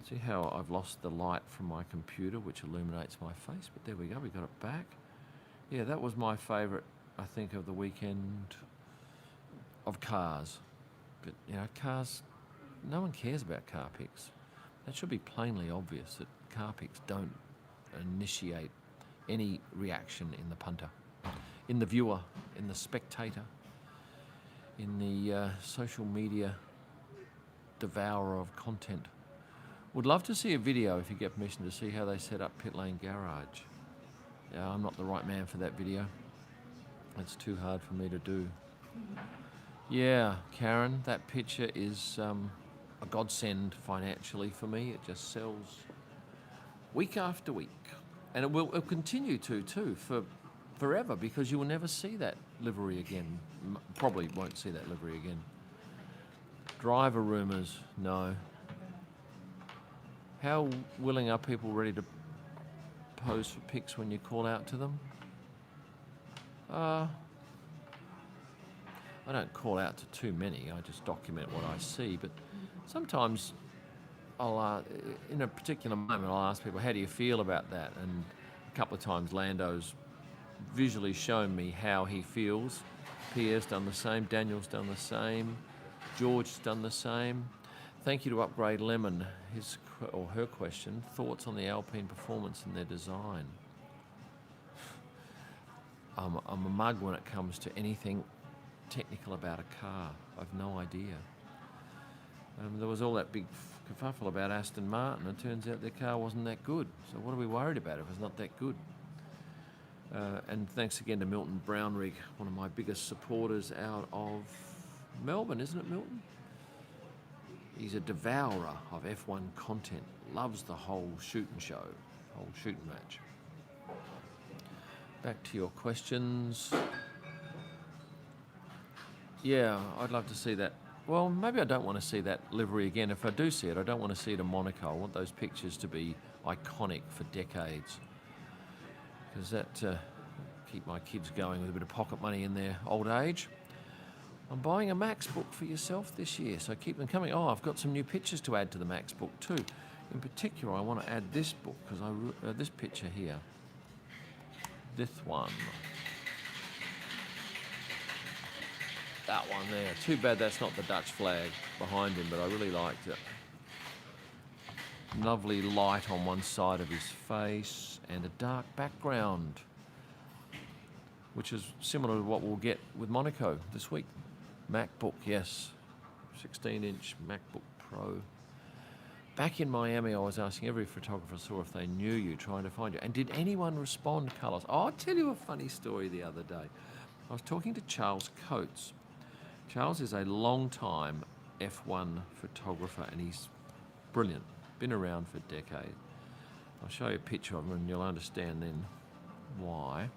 See how I've lost the light from my computer, which illuminates my face, but there we go, we got it back. Yeah, that was my favourite, I think, of the weekend of cars. But, you know, cars, no one cares about car picks. That should be plainly obvious that car picks don't initiate any reaction in the punter, in the viewer, in the spectator, in the social media devourer of content. Would love to see a video, if you get permission, to see how they set up Pit Lane Garage. Yeah, I'm not the right man for that video. It's too hard for me to do. Yeah, Karen, that picture is a godsend financially for me. It just sells week after week. And it'll continue to, too, for forever, because you will never see that livery again. Probably won't see that livery again. Driver rumours, no. How willing are people ready to pose for pics when you call out to them? I don't call out to too many. I just document what I see. But sometimes I'll, in a particular moment, I'll ask people, how do you feel about that? And a couple of times Lando's visually shown me how he feels. Pierre's done the same. Daniel's done the same. George's done the same. Thank you to Upgrade Lemon. His or her question: thoughts on the Alpine performance and their design. I'm a mug when it comes to anything technical about a car. I've no idea. There was all that big kerfuffle about Aston Martin. It turns out their car wasn't that good. So what are we worried about if it's not that good? And thanks again to Milton Brownrigg, one of my biggest supporters out of Melbourne, isn't it, Milton? He's a devourer of F1 content. Loves the whole shooting show, whole shooting match. Back to your questions. Yeah, I'd love to see that. Well, maybe I don't want to see that livery again. If I do see it, I don't want to see it in Monaco. I want those pictures to be iconic for decades. Because that keep my kids going with a bit of pocket money in their old age. I'm buying a Max book for yourself this year, so keep them coming. Oh, I've got some new pictures to add to the Max book too. In particular, I want to add this book because this picture here. This one. That one there. Too bad that's not the Dutch flag behind him, but I really liked it. Lovely light on one side of his face and a dark background, which is similar to what we'll get with Monaco this week. MacBook, yes. 16-inch MacBook Pro. Back in Miami, I was asking every photographer I saw if they knew you, trying to find you. And did anyone respond, Carlos? Oh, I'll tell you a funny story the other day. I was talking to Charles Coates. Charles is a long-time F1 photographer, and he's brilliant. Been around for decades. I'll show you a picture of him, and you'll understand then why.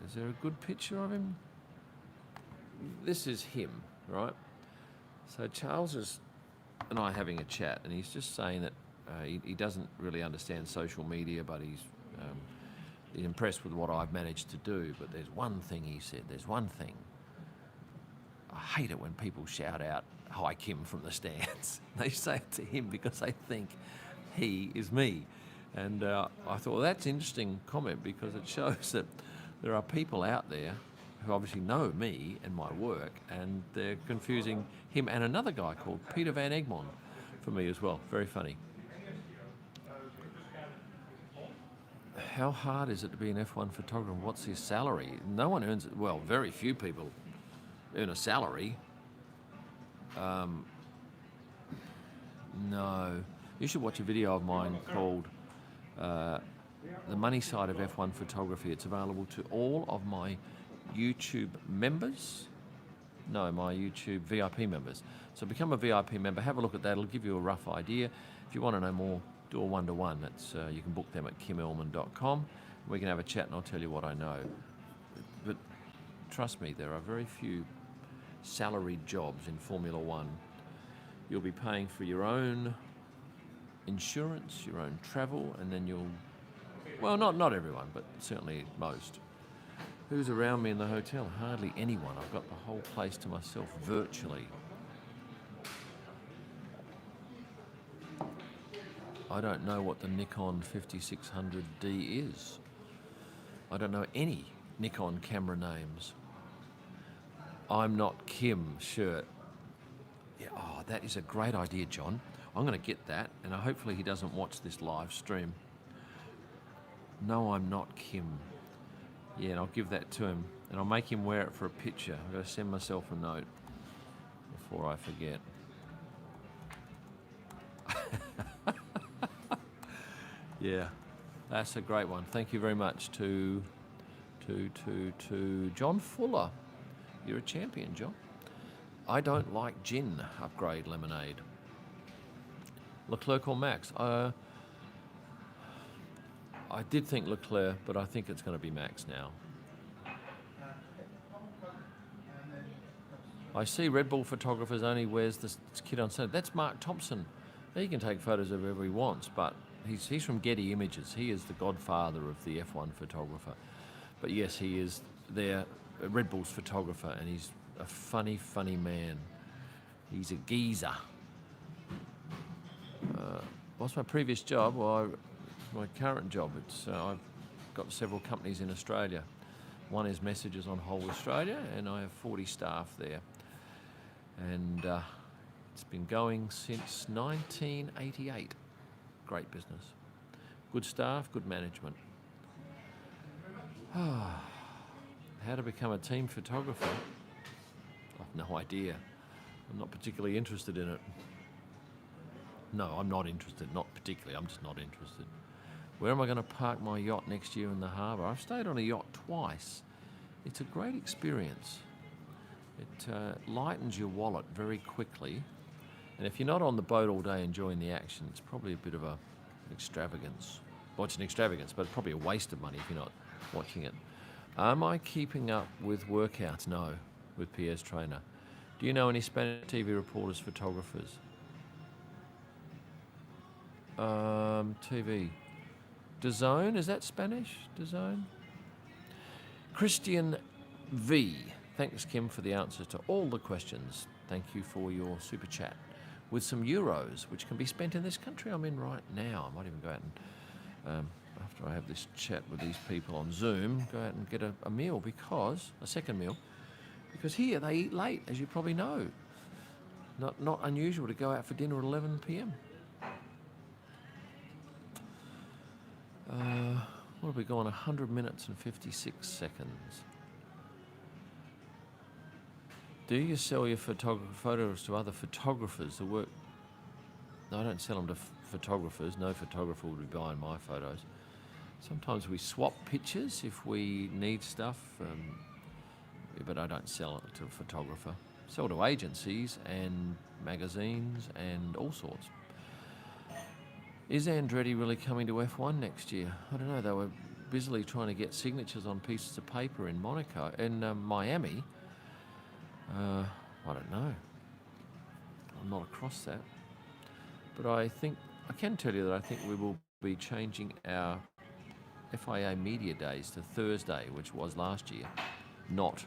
Is there a good picture of him? This is him, right? So Charles and I having a chat, and he's just saying that he doesn't really understand social media, but he's impressed with what I've managed to do. But there's one thing, he said, there's one thing. I hate it when people shout out, "Hi, Kim," from the stands. They say it to him because they think he is me. And I thought, well, that's an interesting comment because it shows that there are people out there who obviously know me and my work, and they're confusing him and another guy called Peter Van Egmond for me as well. Very funny. How hard is it to be an F1 photographer? What's his salary? No one earns it. Well, very few people earn a salary. No. You should watch a video of mine called The Money Side of F1 Photography. It's available to all of my YouTube members. No, my YouTube VIP members. So become a VIP member, have a look at that. It'll give you a rough idea. If you want to know more, do a one-to-one. That's you can book them at kimellman.com. We can have a chat and I'll tell you what I know. But trust me, there are very few salaried jobs in Formula One. You'll be paying for your own insurance, your own travel, and then you'll, well, not everyone, but certainly most. Who's around me in the hotel? Hardly anyone. I've got the whole place to myself virtually. I don't know what the Nikon 5600D is. I don't know any Nikon camera names. I'm not Kim shirt. Yeah, oh, that is a great idea, John. I'm going to get that, and hopefully he doesn't watch this live stream. No, I'm not Kim. Yeah, and I'll give that to him, and I'll make him wear it for a picture. I've got to send myself a note before I forget. Yeah, that's a great one. Thank you very much to John Fuller. You're a champion, John. I don't like gin, Upgrade Lemonade. Leclerc or Max? I did think Leclerc, but I think it's going to be Max now. I see Red Bull photographers only wears this kit on Sunday. That's Mark Thompson. He can take photos of whoever he wants, but he's from Getty Images. He is the godfather of the F1 photographer. But yes, he is their Red Bull's photographer, and he's a funny, funny man. He's a geezer. What's my previous job? Well, my current job. It's I've got several companies in Australia. One is Messages on Whole Australia, and I have 40 staff there. And it's been going since 1988. Great business. Good staff, good management. How to become a team photographer? I've no idea. I'm not particularly interested in it. No, I'm not interested. Not particularly. I'm just not interested. Where am I going to park my yacht next year in the harbour? I've stayed on a yacht twice. It's a great experience. It lightens your wallet very quickly. And if you're not on the boat all day enjoying the action, it's probably a bit of an extravagance. Well, it's an extravagance, but it's probably a waste of money if you're not watching it. Am I keeping up with workouts? No, with Pierre's trainer. Do you know any Spanish TV reporters, photographers? TV. DAZN, is that Spanish? DAZN? Christian V. Thanks, Kim, for the answers to all the questions. Thank you for your super chat. With some euros, which can be spent in this country I'm in right now. I might even go out and, after I have this chat with these people on Zoom, go out and get a meal a second meal, because here they eat late, as you probably know. Not unusual to go out for dinner at 11 p.m. What have we gone? 100 minutes and 56 seconds. Do you sell your photos to other photographers to work? No, I don't sell them to photographers. No photographer would be buying my photos. Sometimes we swap pictures if we need stuff, but I don't sell it to a photographer. Sell to agencies and magazines and all sorts. Is Andretti really coming to F1 next year? I don't know. They were busily trying to get signatures on pieces of paper in Miami. I don't know. I'm not across that. But I can tell you that I think we will be changing our FIA media days to Thursday, which was last year, not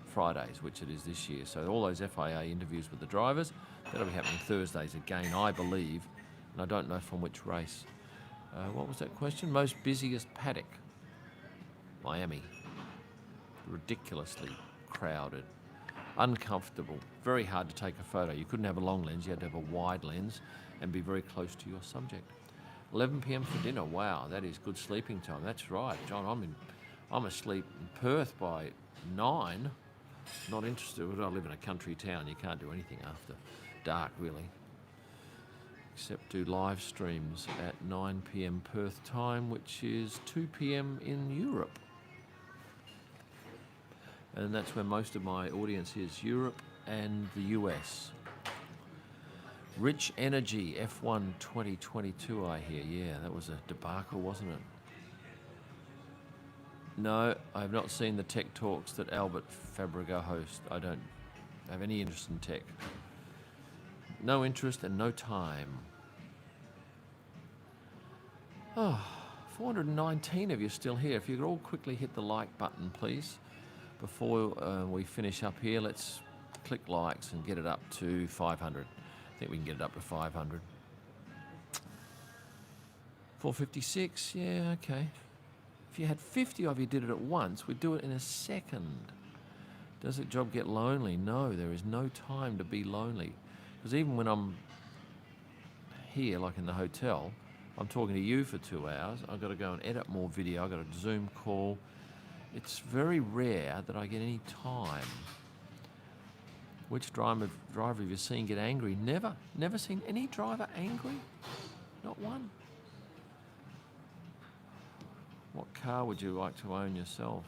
Fridays, which it is this year. So all those FIA interviews with the drivers, that'll be happening Thursdays again, I believe. And I don't know from which race. What was that question? Most busiest paddock? Miami. Ridiculously crowded. Uncomfortable. Very hard to take a photo. You couldn't have a long lens. You had to have a wide lens and be very close to your subject. 11 p.m. for dinner. Wow, that is good sleeping time. That's right, John. I'm asleep in Perth by 9. Not interested. I live in a country town. You can't do anything after dark, really, except do live streams at 9 p.m. Perth time, which is 2 p.m. in Europe. And that's where most of my audience is, Europe and the US. Rich Energy, F1 2022, I hear. Yeah, that was a debacle, wasn't it? No, I have not seen the tech talks that Albert Fabrega hosts. I don't have any interest in tech. No interest and no time. 419 of you still here. If you could all quickly hit the like button, please. Before we finish up here, let's click likes and get it up to 500. I think we can get it up to 500. 456, yeah, okay. If you had 50 of you did it at once, we'd do it in a second. Does the job get lonely? No, there is no time to be lonely. Because even when I'm here, like in the hotel, I'm talking to you for 2 hours. I've got to go and edit more video. I've got a Zoom call. It's very rare that I get any time. Which driver have you seen get angry? Never seen any driver angry? Not one. What car would you like to own yourself?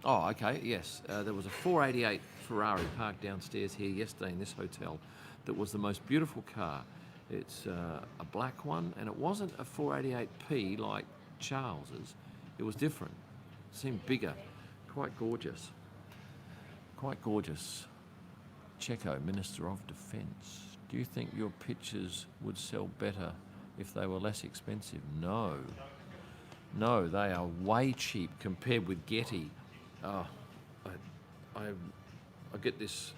Oh, okay, yes. There was a 488 Ferrari parked downstairs here yesterday in this hotel that was the most beautiful car. It's a black one, and it wasn't a 488P like Charles's. It was different. It seemed bigger. Quite gorgeous. Quite gorgeous. Checo, Minister of Defence. Do you think your pictures would sell better if they were less expensive? No. No, they are way cheap compared with Getty. Oh, I get this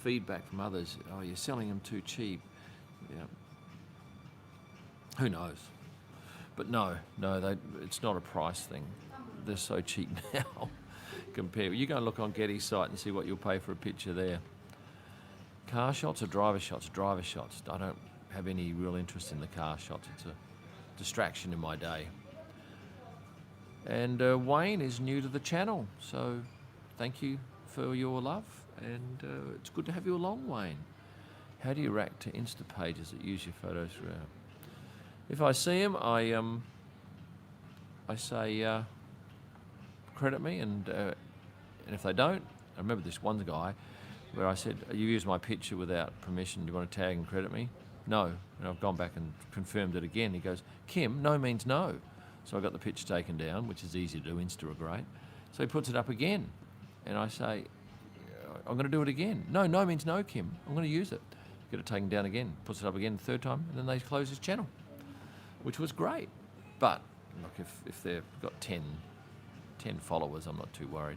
feedback from others. Oh, you're selling them too cheap. Yeah. Who knows? But no, it's not a price thing. They're so cheap now. Compare. You go and look on Getty's site and see what you'll pay for a picture there. Car shots or driver shots? Driver shots. I don't have any real interest in the car shots. It's a distraction in my day. And Wayne is new to the channel, so thank you for your love, and it's good to have you along, Wayne. How do you react to Insta pages that use your photos throughout? If I see them, I say credit me, and if they don't, I remember this one guy where I said, you used my picture without permission, do you want to tag and credit me? No. And I've gone back and confirmed it again. He goes, Kim, no means no. So I got the picture taken down, which is easy to do, Insta are great. So he puts it up again. And I say, I'm going to do it again. No means no, Kim. I'm going to use it. Get it taken down again, puts it up again the third time, and then they close his channel, which was great. But look, if they've got 10 followers, I'm not too worried.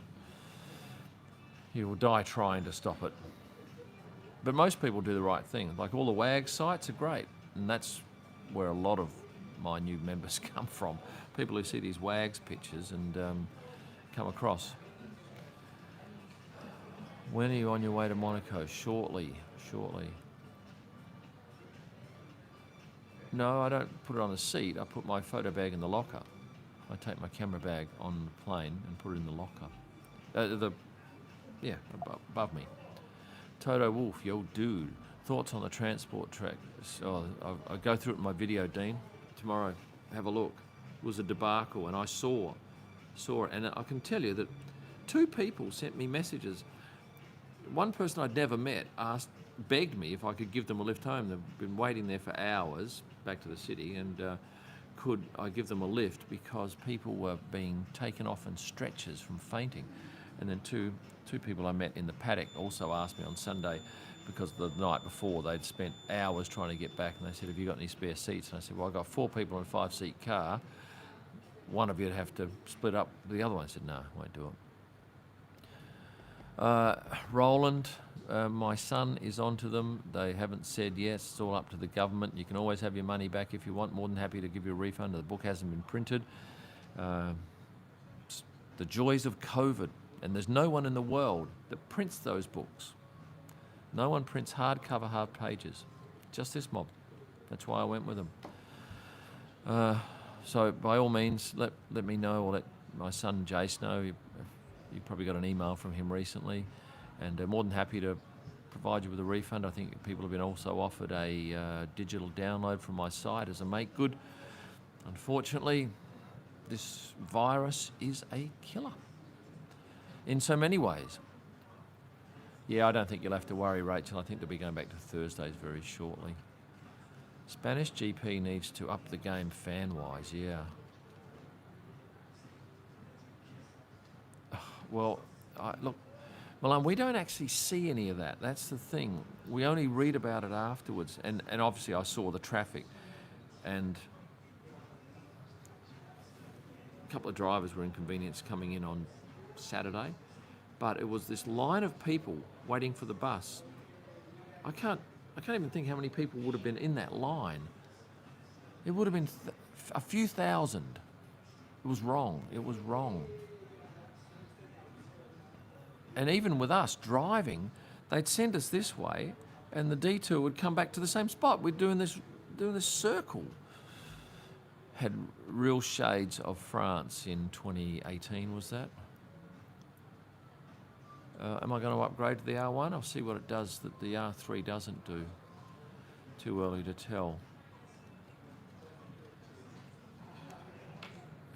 He will die trying to stop it. But most people do the right thing. Like all the WAG sites are great, and that's where a lot of my new members come from. People who see these WAGs pictures and come across. When are you on your way to Monaco? Shortly. No, I don't put it on the seat. I put my photo bag in the locker. I take my camera bag on the plane and put it in the locker. Above me. Toto Wolf, yo dude. Thoughts on the transport track? So I'll go through it in my video, Dean. Tomorrow, have a look. It was a debacle, and I saw it, and I can tell you that 2 people sent me messages. One person I'd never met begged me if I could give them a lift home. They've been waiting there for hours back to the city, and could I give them a lift because people were being taken off in stretchers from fainting. And then two people I met in the paddock also asked me on Sunday, because the night before they'd spent hours trying to get back, and they said, have you got any spare seats? And I said, well, I've got 4 people in a 5-seat car. One of you'd have to split up with the other one. I said, no, I won't do it. Roland, my son is onto them. They haven't said yes. It's all up to the government. You can always have your money back if you want. More than happy to give you a refund. The book hasn't been printed. The joys of COVID. And there's no one in the world that prints those books. No one prints hardcover, hard pages. Just this mob. That's why I went with them. So by all means, let me know, or let my son Jace know. You probably got an email from him recently, and more than happy to provide you with a refund. I think people have been also offered a digital download from my site as a make good. Unfortunately, this virus is a killer in so many ways. Yeah, I don't think you'll have to worry, Rachel. I think they'll be going back to Thursdays very shortly. Spanish GP needs to up the game fan-wise, yeah. Well, look, Milan, we don't actually see any of that. That's the thing. We only read about it afterwards. And obviously I saw the traffic, and a couple of drivers were inconvenienced coming in on Saturday, but it was this line of people waiting for the bus. I can't even think how many people would have been in that line. It would have been a few thousand. It was wrong. And even with us driving, they'd send us this way, and the detour would come back to the same spot. We're doing this circle. Had real shades of France in 2018, was that? Am I going to upgrade to the R1? I'll see what it does that the R3 doesn't do. Too early to tell.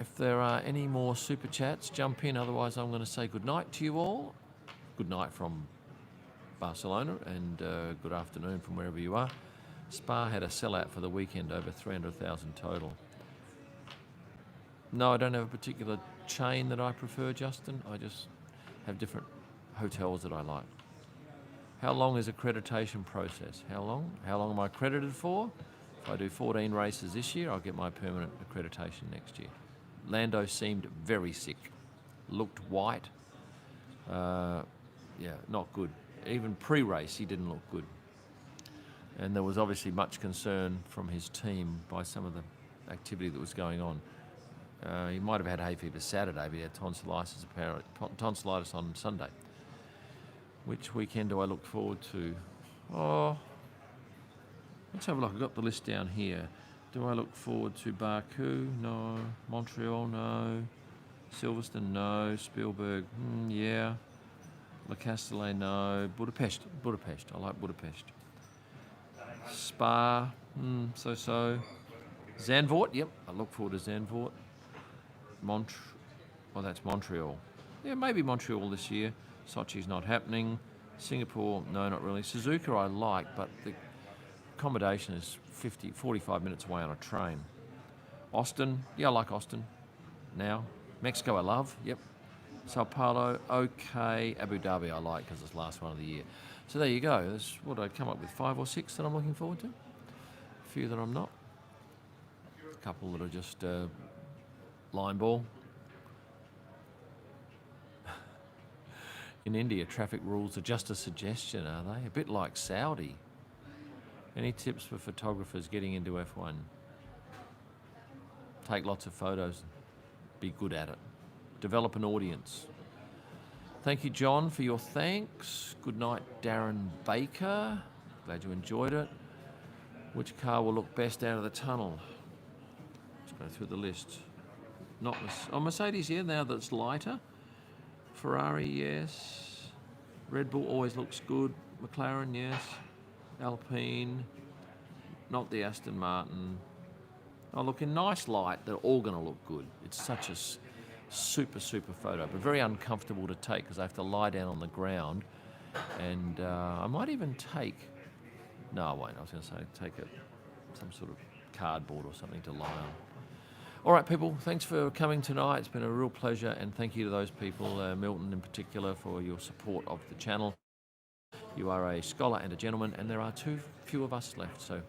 If there are any more super chats, jump in. Otherwise, I'm going to say good night to you all. Good night from Barcelona, and good afternoon from wherever you are. Spa had a sellout for the weekend, over 300,000 total. No, I don't have a particular chain that I prefer, Justin. I just have different hotels that I like. How long is accreditation process? How long? How long am I accredited for? If I do 14 races this year, I'll get my permanent accreditation next year. Lando seemed very sick. Looked white. Yeah, not good. Even pre-race, he didn't look good. And there was obviously much concern from his team by some of the activity that was going on. He might have had hay fever Saturday, but he had tonsillitis apparently, tonsillitis on Sunday. Which weekend do I look forward to? Oh, let's have a look. I've got the list down here. Do I look forward to Baku? No. Montreal? No. Silverstone? No. Spielberg? Yeah. Le Castellet? No. Budapest? I like Budapest. Spa? So-so. Zandvoort? Yep, I look forward to Zandvoort. That's Montreal. Yeah, maybe Montreal this year. Sochi's not happening. Singapore? No, not really. Suzuka I like, but the accommodation is 45 minutes away on a train. Austin, yeah, I like Austin now. Mexico I love, yep. Sao Paulo, okay. Abu Dhabi I like because it's the last one of the year. So there you go. That's what I come up with, 5 or 6 that I'm looking forward to. A few that I'm not. A couple that are just line ball. In India, traffic rules are just a suggestion, are they? A bit like Saudi. Any tips for photographers getting into F1? Take lots of photos. Be good at it. Develop an audience. Thank you, John, for your thanks. Good night, Darren Baker. Glad you enjoyed it. Which car will look best out of the tunnel? Let's go through the list. Mercedes, yeah, now that it's lighter. Ferrari, yes. Red Bull always looks good. McLaren, yes. Alpine, not the Aston Martin. Oh, look, in nice light, they're all going to look good. It's such a super photo, but very uncomfortable to take because I have to lie down on the ground. And I might even take... No, I won't. I was going to say take some sort of cardboard or something to lie on. All right, people, thanks for coming tonight. It's been a real pleasure, and thank you to those people, Milton in particular, for your support of the channel. You are a scholar and a gentleman, and there are too few of us left, so